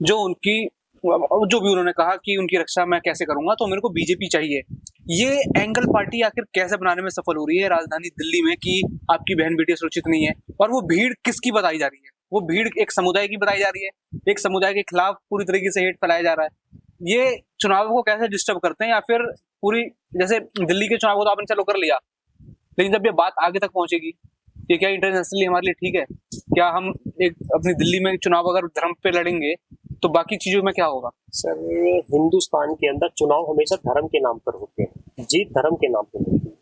जो उनकी, जो भी उन्होंने कहा कि उनकी रक्षा मैं कैसे करूंगा, तो मेरे को बीजेपी चाहिए। ये एंगल पार्टी आखिर कैसे बनाने में सफल हो रही है राजधानी दिल्ली में कि आपकी बहन बेटियां सुरक्षित नहीं है? और वो भीड़ किसकी बताई जा रही है? वो भीड़ एक समुदाय की बताई जा रही है, एक समुदाय के खिलाफ पूरी तरीके से हेट फैलाया जा रहा है। ये चुनाव को कैसे डिस्टर्ब करते हैं? या फिर पूरी, जैसे दिल्ली के चुनाव को तो आपने चलो कर लिया, लेकिन जब ये बात आगे तक पहुंचेगी, ये क्या इंटरनेशनली हमारे लिए ठीक है? क्या हम एक अपनी दिल्ली में चुनाव अगर धर्म पे लड़ेंगे तो बाकी चीजों में क्या होगा? सर, हिंदुस्तान के अंदर चुनाव हमेशा धर्म के नाम पर होते हैं, जीत धर्म के नाम पर होती है।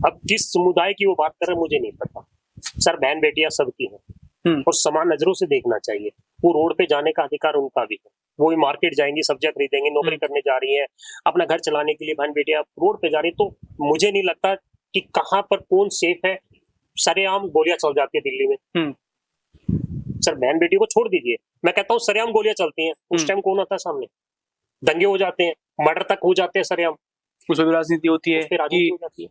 अब किस समुदाय की वो बात कर रहे हैं मुझे नहीं पता सर। बहन बेटियां सबकी हैं और समान नजरों से देखना चाहिए। वो रोड पे जाने का अधिकार उनका भी है, वो मार्केट जाएंगी, सब्जियां खरीदेंगी, नौकरी करने जा रही है, अपना घर चलाने के लिए बहन बेटियां रोड पे जा रही है। तो मुझे नहीं लगता कि कहाँ पर कौन सेफ है। सरेआम गोलियां चल जाती है दिल्ली में सर। बहन बेटी को छोड़ दीजिए, मैं कहता हूँ सरेआम गोलियां चलती हैं, उस टाइम कौन होता है सामने? दंगे हो जाते हैं, मर्डर तक हो जाते हैं सरेआम। उसमें भी राजनीति होती है कि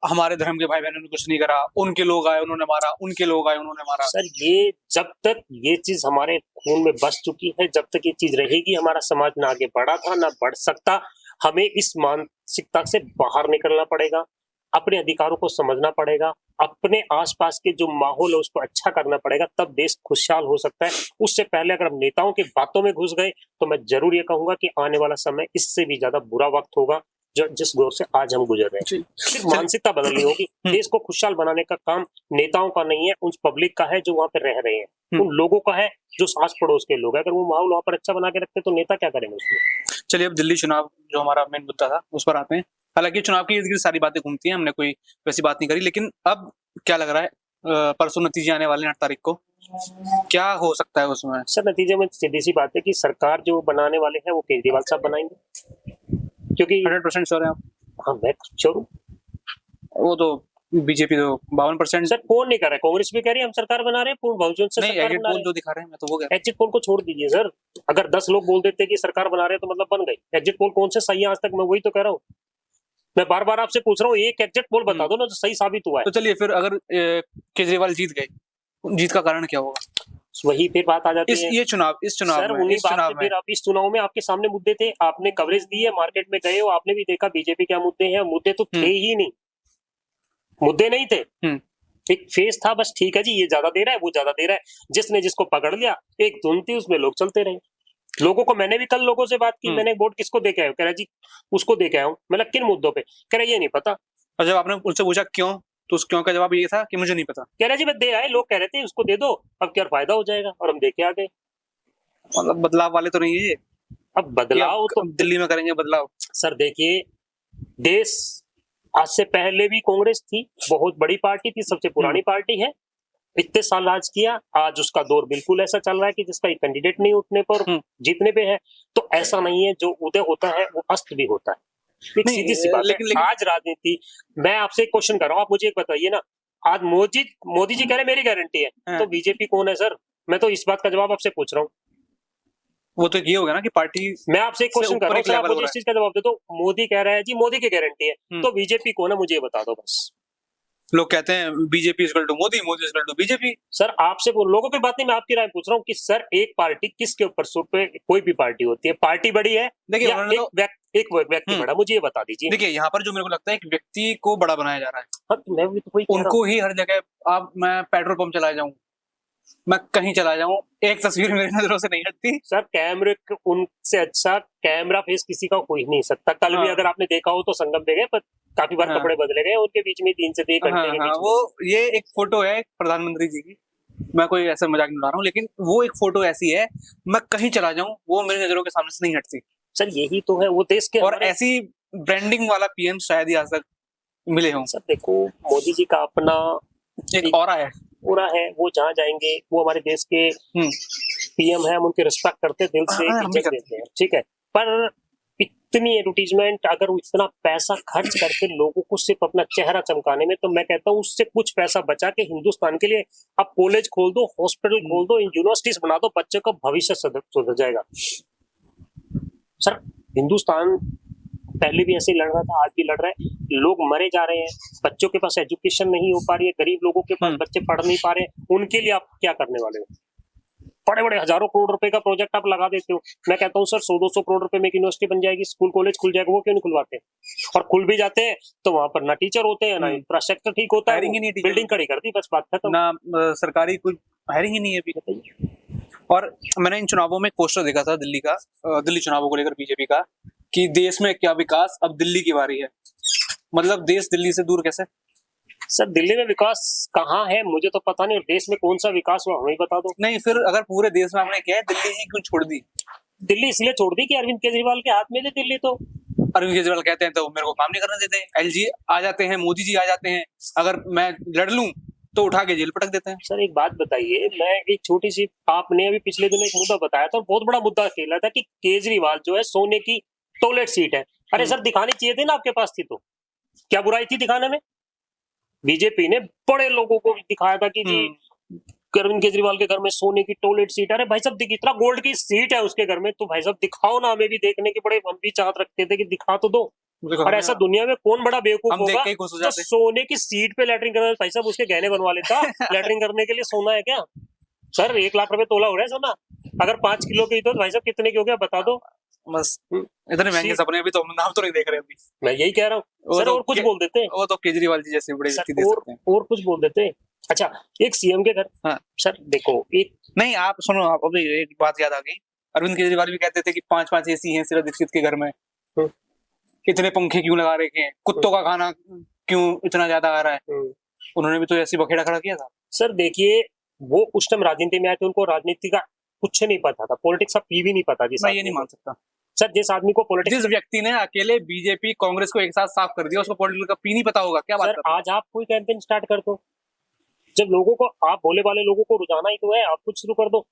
हमारे धर्म के भाई बहनों ने कुछ नहीं करा, उनके लोग आए उन्होंने मारा, उनके लोग आए उन्होंने मारा। सर ये जब तक ये चीज हमारे खून में बस चुकी है, जब तक ये चीज रहेगी, हमारा समाज ना आगे बढ़ा था ना बढ़ सकता। हमें इस मानसिकता से बाहर निकलना पड़ेगा, अपने अधिकारों को समझना पड़ेगा, अपने आसपास के जो माहौल है उसको अच्छा करना पड़ेगा, तब देश खुशहाल हो सकता है। उससे पहले अगर हम नेताओं के बातों में घुस गए तो मैं जरूर ये कहूंगा कि आने वाला समय इससे भी ज्यादा बुरा वक्त होगा जो जिस दौर से आज हम गुजर रहे हैं। सिर्फ मानसिकता बदलनी होगी। देश को खुशहाल बनाने का काम नेताओं का नहीं है, उन पब्लिक का है जो वहां पर रह रहे हैं, उन लोगों का है जो आस पड़ोस के लोग हैं। अगर वो माहौल वहां पर अच्छा बना के रखते तो नेता क्या करेंगे उसमें। चलिए, अब दिल्ली चुनाव जो हमारा मेन मुद्दा था उस पर आते हैं। हालांकि चुनाव की इर्द गिर्द सारी बातें घूमती हैं, हमने कोई वैसी बात नहीं करी, लेकिन अब क्या लग रहा है, परसों नतीजे आने वाले हैं 8 तारीख को, क्या हो सकता है उसमें? सर नतीजे में सीधी सी बात है कि सरकार जो बनाने वाले हैं वो केजरीवाल साहब बनाएंगे, क्योंकि 100% श्योर है आप? हाँ मैं श्योर हूँ। वो तो बीजेपी तो 52%। सर कौन नहीं कर रहा है? कांग्रेस भी कह रही है हम सरकार बना रहे हैं, पूर्ण बहुजन से नहीं, सरकार एग्जिट बना पोल रहे हैं। जो दिखा रहे हैं, मैं तो वो कह रहा हूं। एग्जिट पोल को छोड़ दीजिए सर, अगर 10 लोग बोल देते कि सरकार बना रहे हैं तो मतलब बन गई। एग्जिट पोल कौन से सही है आज तक? मैं वही तो कह रहा हूँ, मैं बार बार आपसे पूछ रहा हूँ, एक एग्जिट पोल बता दो ना जो सही साबित हुआ है। तो चलिए फिर, अगर केजरीवाल जीत गए, जीत का कारण क्या होगा? वही फिर बात आ जाती है। इस चुनाव सर उन्हीं बात पे फिर आप इस चुनाव में आपके सामने मुद्दे थे, आपने कवरेज दी है, मार्केट में गए हो, आपने भी देखा बीजेपी क्या मुद्दे हैं, मुद्दे तो थे ही नहीं, मुद्दे नहीं थे, एक फेस था बस, ठीक है जी ये ज्यादा दे रहा है वो ज्यादा दे रहा है, जिसने जिसको पकड़ लिया एक धुन थी उसमें लोग चलते रहे। लोगों को मैंने भी कल लोगों से बात की, मैंने वोट किसको दे के आया, कह रहा जी उसको दे के आया हूं, मतलब किन मुद्दों पे, कह रहा ये नहीं पता। और जब आपने उनसे पूछा क्यों, तो उस क्यों का जवाब ये था कि मुझे नहीं पता। कह रहा जी बस दे आए, लोग कह रहे थे उसको दे दो, अब क्या फायदा हो जाएगा, और हम दे के आ गए। मतलब बदलाव वाले तो नहीं है ये, अब बदलाव तो दिल्ली में करेंगे बदलाव। सर देखिए, देश आज से पहले भी कांग्रेस थी, बहुत बड़ी पार्टी थी, सबसे पुरानी पार्टी है, इतने साल राज किया, आज उसका दौर बिल्कुल ऐसा चल रहा है कि जिसका एक कैंडिडेट नहीं उठने पर जीतने पे है। तो ऐसा नहीं है, जो उदय होता है वो अस्त भी होता है, एक सीधी सी बात है। आज राजनीति, मैं आपसे एक क्वेश्चन कर रहा हूँ, आप मुझे एक बताइए ना, आज मोदी जी कह रहे मेरी गारंटी है, तो बीजेपी कौन है सर? मैं तो इस बात का जवाब आपसे पूछ रहा हूँ। वो तो ये होगा ना कि पार्टी, मैं आपसे एक क्वेश्चन कर रहा हूँ, आप मुझे इस चीज का जवाब दे दो। मोदी कह रहा है जी मोदी की गारंटी है, तो बीजेपी कौन है मुझे ये बता दो बस। लोग कहते हैं BJP equal to Modi, Modi equal to BJP. Sir आपसे लोगों की बात नहीं, मैं आपकी राय पूछ रहा हूँ कि सर एक पार्टी किसके ऊपर सूट पे, कोई भी पार्टी होती है, पार्टी बड़ी है देखिए या एक व्यक्ति बड़ा, मुझे ये बता दीजिए। देखिए यहाँ पर जो मेरे को लगता है एक व्यक्ति को बड़ा बनाया जा रहा है। हाँ, तो मैं भी तो वही उनको ही हर जगह, आप मैं पेट्रोल पंप चला जाऊं, मैं कहीं चला जाऊं, एक तस्वीर मेरी नजरों से नहीं हटती। सर कैमरे उनसे अच्छा कैमरा फेस किसी का हो ही नहीं सकता। कल भी अगर आपने देखा हो तो संगम पे गए, पर काफी बार कपड़े बदले गए उनके बीच में 3 से 3 घंटे के बीच वो ये एक फोटो है प्रधानमंत्री जी की, मैं कोई ऐसा मजाक नहीं उड़ा रहा हूँ, लेकिन वो एक फोटो ऐसी है, मैं कहीं चला जाऊं वो मेरी नजरों के सामने से नहीं हटती। सर यही तो है वो देश के, और ऐसी ब्रांडिंग वाला पीएम शायद ही आज तक मिले हों। सर देखो मोदी जी का अपना एक ऑरा है, पूरा है, वो जहाँ जाएंगे वो हमारे देश के पीएम है, हम उनके रिस्पेक्ट करते दिल से, इज्जत देते हैं, ठीक है। पर इतनी एडवर्टीजमेंट, अगर वो इतना पैसा खर्च करके लोगों को सिर्फ अपना चेहरा चमकाने में, तो मैं कहता हूँ उससे कुछ पैसा बचा के हिंदुस्तान के लिए आप कॉलेज खोल दो, हॉस्पिटल खोल दो, यूनिवर्सिटीज बना दो, बच्चों का भविष्य सुधर जाएगा। सर हिंदुस्तान पहले भी ऐसे ही लड़ रहा था, आज भी लड़ रहा है, लोग मरे जा रहे हैं, बच्चों के पास एजुकेशन नहीं हो पा रही है, गरीब लोगों के पास बच्चे पढ़ नहीं पा रहे हैं, उनके लिए आप क्या करने वाले हो? बड़े बड़े हजारों करोड़ रुपए का प्रोजेक्ट आप लगा देते हो। मैं कहता हूँ सर 100-200 करोड़ रुपए में एक यूनिवर्सिटी बन जाएगी, स्कूल कॉलेज खुल जाएगा, वो क्यों नहीं खुलवाते? और खुल भी जाते हैं तो वहां पर ना टीचर होते हैं, ना इंफ्रास्ट्रक्चर ठीक होता है, बिल्डिंग खड़ी कर दी, बस बात खत्म, ना सरकारी कुछ हायरिंग ही नहीं है अभी। और मैंने इन चुनावों में एक पोस्टर देखा था दिल्ली का, दिल्ली चुनावों को लेकर बीजेपी का, कि देश में क्या विकास, अब दिल्ली की बारी है। मतलब देश दिल्ली से दूर कैसे? सर दिल्ली में विकास कहाँ है मुझे तो पता नहीं, और देश में कौन सा विकास हुआ हमें बता दो। नहीं, फिर अगर पूरे देश में आपने किया है, दिल्ली ही क्यों छोड़ दी? दिल्ली इसलिए छोड़ दी कि अरविंद केजरीवाल के हाथ में थी दिल्ली, तो अरविंद केजरीवाल कहते हैं तो मेरे को काम नहीं करने देते हैं, एलजी आ जाते हैं, मोदी जी आ जाते हैं, अगर मैं लड़ लूं तो उठा के जेल पटक देते हैं। सर एक बात बताइए, मैं एक छोटी सी, आपने अभी पिछले दिनों एक मुद्दा बताया था, बहुत बड़ा मुद्दा खेला था कि केजरीवाल जो है सोने की टॉयलेट सीट है। अरे सर दिखानी चाहिए थी ना, आपके पास थी तो क्या बुराई थी दिखाने में? बीजेपी ने बड़े लोगों को दिखाया था कि जी अरविंद केजरीवाल के घर में सोने की टॉयलेट सीट। अरे भाई साहब इतना गोल्ड की सीट है उसके घर में, तो भाई साहब दिखाओ ना, हमें भी देखने के बड़े हम भी चाहत रखते थे कि दिखा तो दो। और ऐसा दुनिया में कौन बड़ा बेवकूफ होगा तो सोने की सीट पे लैटरिन करना? भाई साहब उसके गहने बनवा लेता, लैटरिन करने के लिए सोना है क्या? सर 1 लाख रुपए तोला हो रहा है सोना, अगर 5 किलो के तो भाई साहब कितने के हो गया बता दो। बस इतने महंगे सपने अभी तो हम नाम तो नहीं देख रहे अभी। मैं यही कह रहा हूँ सर, और कुछ बोल देते हैं, वो तो केजरीवाल जी जैसे बड़े व्यक्ति दे सकते हैं, और कुछ बोल देते हैं। अच्छा एक सीएम के घर, हाँ सर देखो एक, नहीं आप सुनो, आप अभी एक बात याद आ गई, अरविंद केजरीवाल भी कहते थे कि 5-5 एसी हैं सिर्फ दीक्षित के घर में, इतने पंखे क्यों लगा रखे हैं, कुत्तों का खाना क्यों इतना ज्यादा आ रहा है। उन्होंने भी तो ऐसी बखेड़ा खड़ा किया था। सर देखिए वो उस टाइम राजनीति में आए थे, उनको राजनीति का कुछ नहीं पता था, पॉलिटिक्स का पी भी नहीं पता। मैं ये नहीं मान सकता सर, जिस आदमी को पॉलिटिक्स, जिस व्यक्ति ने अकेले बीजेपी कांग्रेस को एक साथ साफ कर दिया, उसको पॉलिटिक्स का पी नहीं पता होगा क्या? बात आज आप कोई कैंपेन स्टार्ट कर दो, जब लोगों को, आप भोले वाले लोगों को रुझाना ही तो है, आप कुछ शुरू कर दो।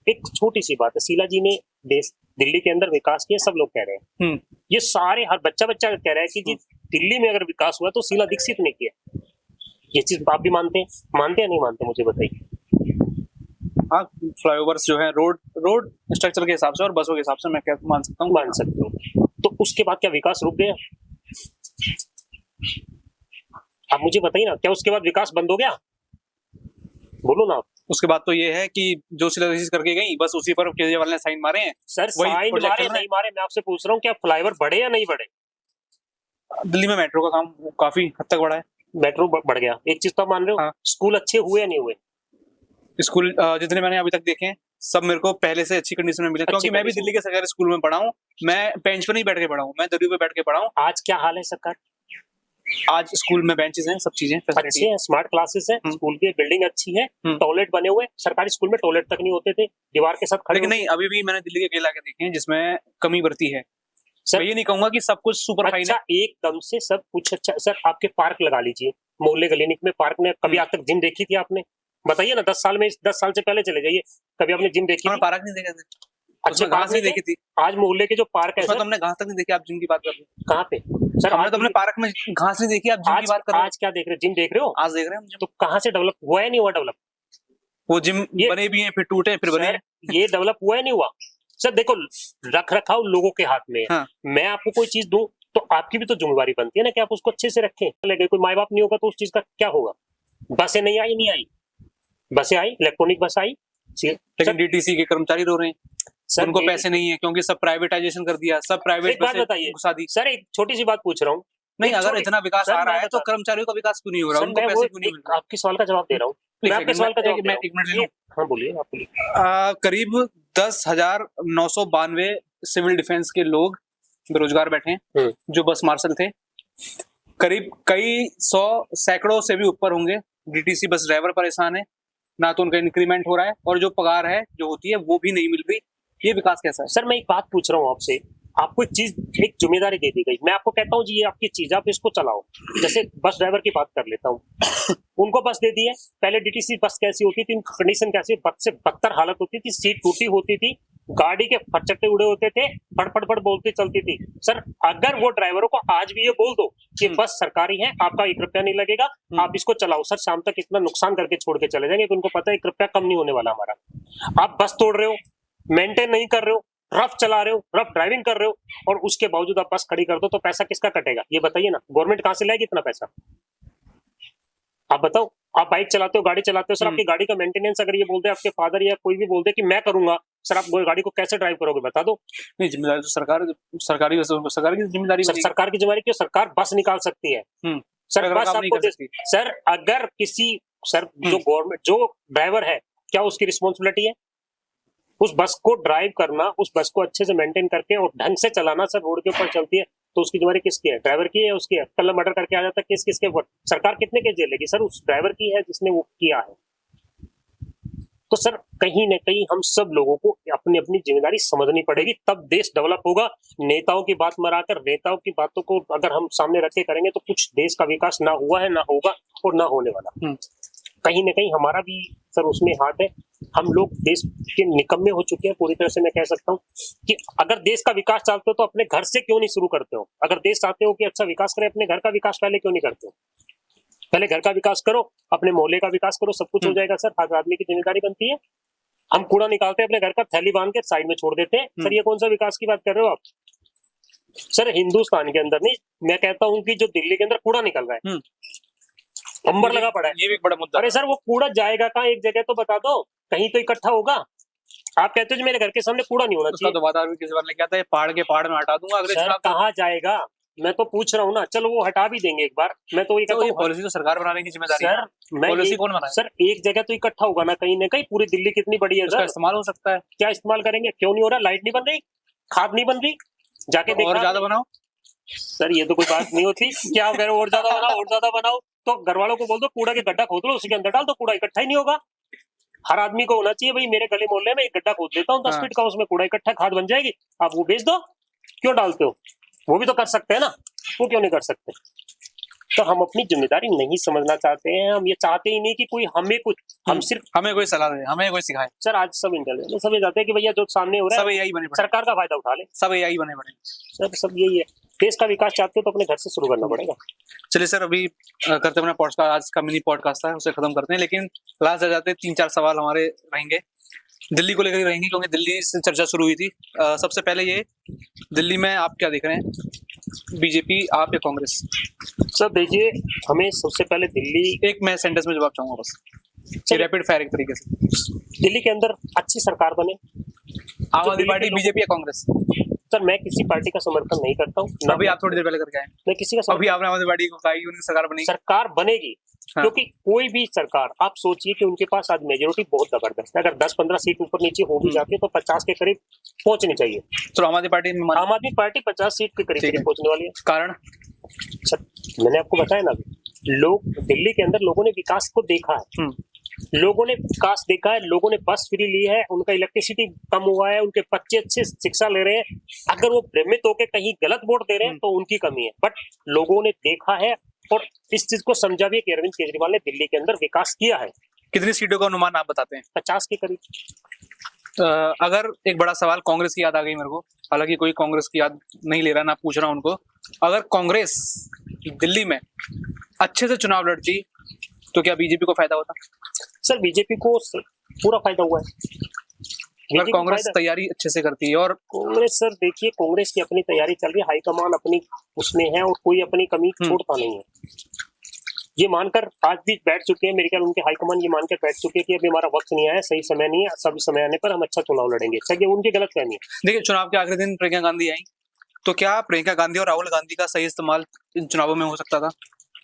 एक छोटी सी बात है, शीला जी ने देश दिल्ली के अंदर विकास किया, सब लोग कह रहे हैं, ये सारे हर बच्चा कह रहा है कि जी दिल्ली में अगर विकास हुआ तो शीला दीक्षित ने किया। ये चीज आप भी मानते हैं या नहीं मानते, मुझे बताइए। हाँ, फ्लाईओवर्स जो है रोड स्ट्रक्चर के हिसाब से और बसों के हिसाब से मैं क्या मान सकता हूँ, मान सकते हो। तो उसके बाद क्या विकास रुक गया? आप मुझे बताइए ना, क्या उसके बाद विकास बंद हो गया? बोलो ना आप। उसके बाद तो ये है कि जो सिलेबस करके गई बस उसी पर केजरीवाल ने साइन मारे हैं। सर वही साइन प्रोजेक्ट मारे चल रहा है। नहीं मारे, मैं आपसे पूछ रहा हूँ क्या फ्लाईओवर बढ़े या नहीं बढ़े? दिल्ली में मेट्रो का काम काफी हद तक बढ़ा है। मेट्रो बढ़ गया, एक चीज तो आप मान रहे हो। हाँ। स्कूल अच्छे हुए या नहीं हुए? स्कूल जितने मैंने अभी तक देखे हैं सब मेरे को पहले से अच्छी कंडीशन में मिले, क्योंकि मैं भी condition दिल्ली के सरकारी स्कूल में पढ़ा हूँ। मैं बेंच पर नहीं बैठ के पढ़ा हूँ, मैं दरियों पे बैठ के पढ़ा हूँ। आज क्या हाल है सरकार? आज स्कूल में बेंचेस हैं, सब चीजें अच्छे हैं, स्मार्ट क्लासेस है, स्कूल की बिल्डिंग अच्छी है, हम्म। टॉयलेट बने हुए। सरकारी स्कूल में टॉयलेट तक नहीं होते थे, दीवार के साथ खड़े लेकिन होते। नहीं, अभी भी मैंने दिल्ली के कई इलाके देखे हैं जिसमें कमी बढ़ती है। सर मैं ये नहीं कहूंगा कि सब कुछ सुपर फाइन है। अच्छा एकदम से सब कुछ अच्छा। सर आपके पार्क लगा लीजिए, मोहल्ले क्लिनिक में पार्क में कभी आज तक जिम देखी थी आपने? बताइए ना, 10 साल में, 10 साल से पहले चले जाइए, कभी आपने जिम देखी हमने थी? पार्क नहीं देखे थे, अच्छे उसमें पार्क घास नहीं देखी थी। आज मोहल्ले के जो पार्क है उसमें सर, तो हमने घास तक नहीं देखी। आप जिम की बात कर रहे हो, कहाँ पे? सर हमने आज तो अपने पार्क में घास नहीं देखी, आप जिम की आज बात कर रहे हो। आज क्या देख रहे हो? जिम देख रहे हो? आज देख रहे हैं हम जिम। तो कहाँ से डेवलप हुआ है, नहीं हुआ डेवलप? वो जिम ये- बने भी हैं, फिर टूटे, फिर बने सर हैं। ये डेवलप हुआ है, नहीं हुआ? सर देखो, रख रखाव लोगों के हाथ में है। हाँ। मैं आपको कोई चीज दूं तो आपकी भी तो जिम्मेवारी बनती है ना कि आप उसको अच्छे से रखें। लगे कोई माँ बाप नहीं होगा तो उस चीज का क्या होगा? बसें नहीं आई, नहीं आई, बसें आई, इलेक्ट्रॉनिक बस आई। लेकिन डीटीसी के कर्मचारी रो रहे हैं, सर उनको ये- पैसे नहीं है क्योंकि सब प्राइवेटाइजेशन कर दिया, सब प्राइवेट एक बात बताइए। घुसा दी। सर एक छोटी सी बात पूछ रहा हूँ। नहीं, एक अगर छोटी- इतना विकास सर, आ रहा मैं है तो बता- कर्मचारियों का विकास क्यों नहीं हो रहा, सर उनको मैं पैसे वो क्यों नहीं मिल एक आपके सवाल का जवाब दे रहा हूँ। मैं आपके सवाल का जवाब दे रहा हूँ। एक मिनट ले लूं। हाँ बोलिए, आप बोलिए। करीब 10,992 सिविल डिफेंस के लोग बेरोजगार बैठे हैं, जो बस मार्शल थे। करीब कई सौ, सैकड़ों से भी ऊपर होंगे डीटीसी बस ड्राइवर परेशान है, ना तो उनका इंक्रीमेंट हो रहा है और जो पगार है जो होती है वो भी नहीं मिल रही। ये विकास कैसा है? सर मैं एक बात पूछ रहा हूँ आपसे, आपको एक चीज, एक जिम्मेदारी दे दी गई, मैं आपको कहता हूँ जी ये आपकी चीज, आप इसको चलाओ। जैसे बस ड्राइवर की बात कर लेता हूँ, उनको बस दे दी है। पहले डीटीसी बस कैसी होती थी, कंडीशन कैसी, बद से बदतर हालत होती थी, सीट टूटी होती थी, गाड़ी के फटचट्टे उड़े होते थे, फट फट फट बोलती चलती थी। सर अगर वो ड्राइवरों को आज भी ये बोल दो कि बस सरकारी है, आपका 1 रुपया नहीं लगेगा, आप इसको चलाओ, सर शाम तक इतना नुकसान करके छोड़ के चले जाएंगे तो उनको पता है 1 रुपया कम नहीं होने वाला हमारा। आप बस तोड़ रहे हो, मेंटेन नहीं कर रहे हो, रफ चला रहे हो, रफ ड्राइविंग कर रहे हो, और उसके बावजूद आप बस खड़ी कर दो तो पैसा किसका कटेगा? ये बताइए ना, गवर्नमेंट कहाँ से लाएगी इतना पैसा? आप बताओ। आप बाइक चलाते हो, गाड़ी चलाते हो, सर आपकी गाड़ी का मेंटेनेंस अगर ये बोलते आपके फादर या कोई भी बोलते कि मैं करूंगा, सर आप गाड़ी को कैसे ड्राइव करोगे बता दो? नहीं, जिम्मेदारी तो सरकार की जिम्मेदारी सर बनेगी। सरकार की जिम्मेदारी क्यों? सरकार बस निकाल सकती है। सर अगर बस काम नहीं आपको कर सकती। सर अगर किसी, सर जो गवर्नमेंट, जो ड्राइवर है, क्या उसकी रिस्पॉन्सिबिलिटी है उस बस को ड्राइव करना, उस बस को अच्छे से मेंटेन करके और ढंग से चलाना? सर रोड के ऊपर चलती है तो उसकी जिम्मेदारी किसकी है? ड्राइवर की है, उसकी है? कल मर्डर करके आ जाता है, किस किसके ऊपर? सरकार कितने केस झेलेगी? सर उस ड्राइवर की है जिसने वो किया है। तो सर कहीं न कहीं हम सब लोगों को अपनी अपनी जिम्मेदारी समझनी पड़ेगी, तब देश डेवलप होगा। नेताओं की बात मराकर, नेताओं की बातों को अगर हम सामने रख के करेंगे तो कुछ देश का विकास ना हुआ है, ना होगा और ना होने वाला। कहीं न कहीं हमारा भी सर उसमें हाथ है। हम लोग देश के निकम्मे हो चुके हैं पूरी तरह से। मैं कह सकता हूँ कि अगर देश का विकास चाहते हो तो अपने घर से क्यों नहीं शुरू करते हो? अगर देश चाहते हो कि अच्छा विकास करें, अपने घर का विकास पहले क्यों नहीं करते हो? पहले घर का विकास करो, अपने मोहल्ले का विकास करो, सब कुछ हो जाएगा। सर हर आदमी की जिम्मेदारी बनती है। हम कूड़ा निकालते हैं अपने घर का, थैली बांध के साइड में छोड़ देते हैं। सर ये कौन सा विकास की बात कर रहे हो आप? सर हिंदुस्तान के अंदर नहीं, मैं कहता हूँ कि जो दिल्ली के अंदर कूड़ा निकल रहा है, अंबर लगा पड़ा है। ये भी एक बड़ा मुद्दा। अरे सर वो कूड़ा जाएगा कहाँ? एक जगह तो बता दो, कहीं तो इकट्ठा होगा। आप कहते हो जी मेरे घर के सामने कूड़ा नहीं होना उसका चाहिए। तो वादा भी किसी बार लेके आता है, पहाड़ के पहाड़ में हटा दूंगा अगले सर चुनाव तक। कहाँ जाएगा? मैं तो पूछ रहा हूँ ना, चलो वो हटा भी देंगे एक बार। मैं तो ये तो कहता ये हूँ पॉलिसी तो सरकार बनाने की जिम्मेदारी है। सर मैं पॉलिसी ये- कौन बनाए? सर एक जगह तो इकट्ठा होगा ना कहीं ना कहीं। पूरी दिल्ली कितनी बड़ी है उसका सर, इस्तेमाल हो सकता है। क्या इस्तेमाल करेंगे? क्यों नहीं हो रहा? लाइट नहीं बन रही, खाद नहीं बन रही, जाके और देखा। ज्यादा बनाओ। सर ये तो कोई बात नहीं होती। क्या कह रहे हो? और ज्यादा बनाओ, और ज्यादा बनाओ तो घर वालों को बोल दो कूड़ा के गड्ढा खोद लो, उसके अंदर डाल दो, कूड़ा इकट्ठा ही नहीं होगा। हर आदमी को होना चाहिए भाई मेरे गली मोहल्ले में एक गड्ढा खोद लेता हूँ 10 हाँ। फीट का, उसमें कूड़ा इकट्ठा, खाद बन जाएगी, आप वो बेच दो। क्यों डालते हो? वो भी तो कर सकते हैं ना, वो क्यों नहीं कर सकते? तो हम अपनी जिम्मेदारी नहीं समझना चाहते हैं। हम ये चाहते ही नहीं कि कोई हमें कुछ, हम सिर्फ, हमें कोई सलाह दे, हमें कोई सिखाए। सर आज सब इंटेलिजेंट समझ जाते हैं कि भैया जो सामने हो रहा सब है यही बने पड़े, सरकार का फायदा उठा ले। सब यही बने पड़े। सर सब यही है। देश का विकास चाहते हो तो अपने घर से शुरू करना पड़ेगा। चलिए सर, अभी करते अपना पॉडकास्ट, आज का मिनी पॉडकास्ट था उसे खत्म करते हैं, लेकिन लास्ट आ जाते 3-4 सवाल हमारे रहेंगे, दिल्ली को लेकर ही रहेंगे क्योंकि दिल्ली से चर्चा शुरू हुई थी। सबसे पहले ये, दिल्ली में आप क्या देख रहे हैं, बीजेपी, आप या कांग्रेस? सर देखिए, हमें सबसे पहले दिल्ली, एक मैं सेंटेंस में जवाब चाहूंगा बस। रैपिड फायर एक तरीके से। दिल्ली के अंदर अच्छी सरकार बने। आम आदमी पार्टी, बीजेपी या कांग्रेस? सर मैं किसी पार्टी का समर्थन नहीं करता हूँ। अभी आप थोड़ी देर पहले करके आए, मैं किसी का अभी आपने आम आदमी पार्टी को कहा कि उनकी सरकार बनेगी। सरकार बनेगी, हाँ। क्योंकि कोई भी सरकार, आप सोचिए कि उनके पास आज मेजोरिटी बहुत जबरदस्त है। अगर 10-15 सीट ऊपर नीचे हो भी जाती है तो 50 के करीब पहुंचनी चाहिए। तो आम आदमी पार्टी में आम आदमी पार्टी 50 सीट के ठीक करीब है। पहुंचने वाली है। कारण? सर मैंने आपको बताया ना, लोग दिल्ली के अंदर लोगों ने विकास को देखा है, लोगों ने विकास देखा है, लोगों ने बस फ्री ली है, उनका इलेक्ट्रिसिटी कम हुआ है, उनके बच्चे अच्छे शिक्षा ले रहे हैं। अगर वो भ्रमित होकर कहीं गलत वोट दे रहे हैं तो उनकी कमी है, बट लोगों ने देखा है और इस चीज को समझा भी है कि अरविंद केजरीवाल ने दिल्ली के अंदर विकास किया है। कितनी सीटों का अनुमान आप बताते हैं? 50 के करीब। अगर एक बड़ा सवाल कांग्रेस की याद आ गई मेरे को, हालांकि कोई कांग्रेस की याद नहीं ले रहा, ना पूछ रहा उनको। अगर कांग्रेस दिल्ली में अच्छे से चुनाव लड़ती तो क्या बीजेपी को फायदा होता? सर बीजेपी को पूरा फायदा हुआ है। अगर कांग्रेस तैयारी अच्छे से करती है और कांग्रेस, सर देखिए कांग्रेस की अपनी तैयारी चल रही है, हाईकमान अपनी उसमें है और कोई अपनी कमी छोड़ता नहीं है। ये मानकर आज भी बैठ चुके हैं, मेरे ख्याल उनके हाईकमान ये मानकर बैठ चुके हैं कि अभी हमारा वक्त नहीं आया, सही समय नहीं है, सभी समय आने पर हम अच्छा चुनाव लड़ेंगे। सर ये उनकी गलत फहमी है। देखिए, चुनाव के आखिरी दिन प्रियंका गांधी आई, तो क्या प्रियंका गांधी और राहुल गांधी का सही इस्तेमाल इन चुनावों में हो सकता था?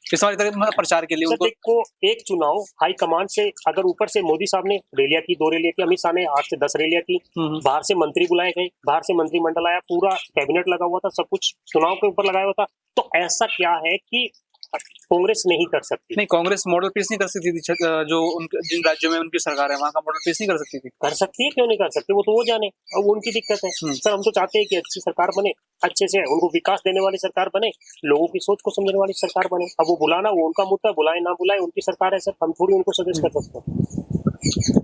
इस्तेमाल मतलब प्रचार के लिए सर उनको? देखो, एक चुनाव हाईकमान से अगर ऊपर से मोदी साहब ने रैलियां की, 2 रैलियां की, अमित शाह ने 8 से 10 रैलियां की, बाहर से मंत्री बुलाए गए, बाहर से मंत्रिमंडल आया, पूरा कैबिनेट लगा हुआ था, सब कुछ चुनाव के ऊपर लगाया हुआ था, तो ऐसा क्या है कि कांग्रेस नहीं कर सकती? नहीं, कांग्रेस मॉडल पेश नहीं कर सकती थी, जो उनके जिन राज्यों में उनकी सरकार है वहां का मॉडल पेश नहीं कर सकती थी? कर सकती है, क्यों नहीं कर सकती? वो तो वो जाने, अब उनकी दिक्कत है। सर हम तो चाहते हैं कि अच्छी सरकार बने, अच्छे से उनको विकास देने वाली सरकार बने, लोगों की सोच को समझने वाली सरकार बने। अब वो बुलाना वो उनका मुद्दा, बुलाए ना बुलाए उनकी सरकार है सर, हम थोड़ी उनको सजेस्ट कर सकते हैं।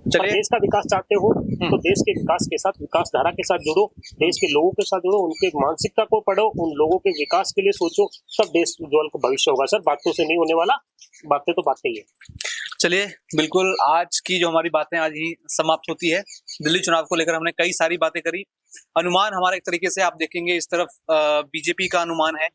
चलिए, देश का विकास चाहते हो तो देश के विकास के साथ, विकास धारा के साथ जुड़ो, देश के लोगों के साथ जुड़ो, उनके मानसिकता को पढ़ो, उन लोगों के विकास के लिए सोचो, तब देश उज्ज्वल भविष्य होगा सर। बातों से नहीं होने वाला, बातें तो बातें ही है। चलिए, बिल्कुल आज की जो हमारी बातें आज ही समाप्त होती है। दिल्ली चुनाव को लेकर हमने कई सारी बातें करी। अनुमान हमारा एक तरीके से आप देखेंगे, इस तरफ बीजेपी का अनुमान है,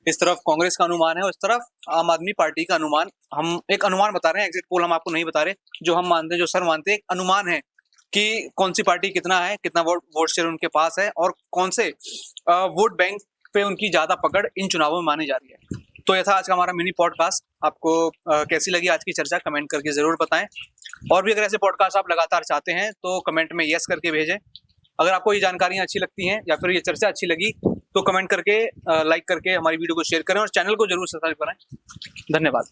इस तरफ कांग्रेस का अनुमान है और इस तरफ आम आदमी पार्टी का अनुमान। हम एक अनुमान बता रहे हैं, एग्जिट पोल हम आपको नहीं बता रहे। जो हम मानते हैं, जो सर मानते हैं, एक अनुमान है कि कौन सी पार्टी कितना है, कितना वोट शेयर उनके पास है और कौन से वोट बैंक पे उनकी ज्यादा पकड़ इन चुनावों में मानी जा रही है। तो यह था आज का हमारा मिनी पॉडकास्ट। आपको कैसी लगी आज की चर्चा, कमेंट करके जरूर बताएं। और भी अगर ऐसे पॉडकास्ट आप लगातार चाहते हैं तो कमेंट में यस करके भेजें। अगर आपको ये जानकारियां अच्छी लगती हैं या फिर ये चर्चा अच्छी लगी तो कमेंट करके, लाइक करके हमारी वीडियो को शेयर करें और चैनल को जरूर सब्सक्राइब करें। धन्यवाद।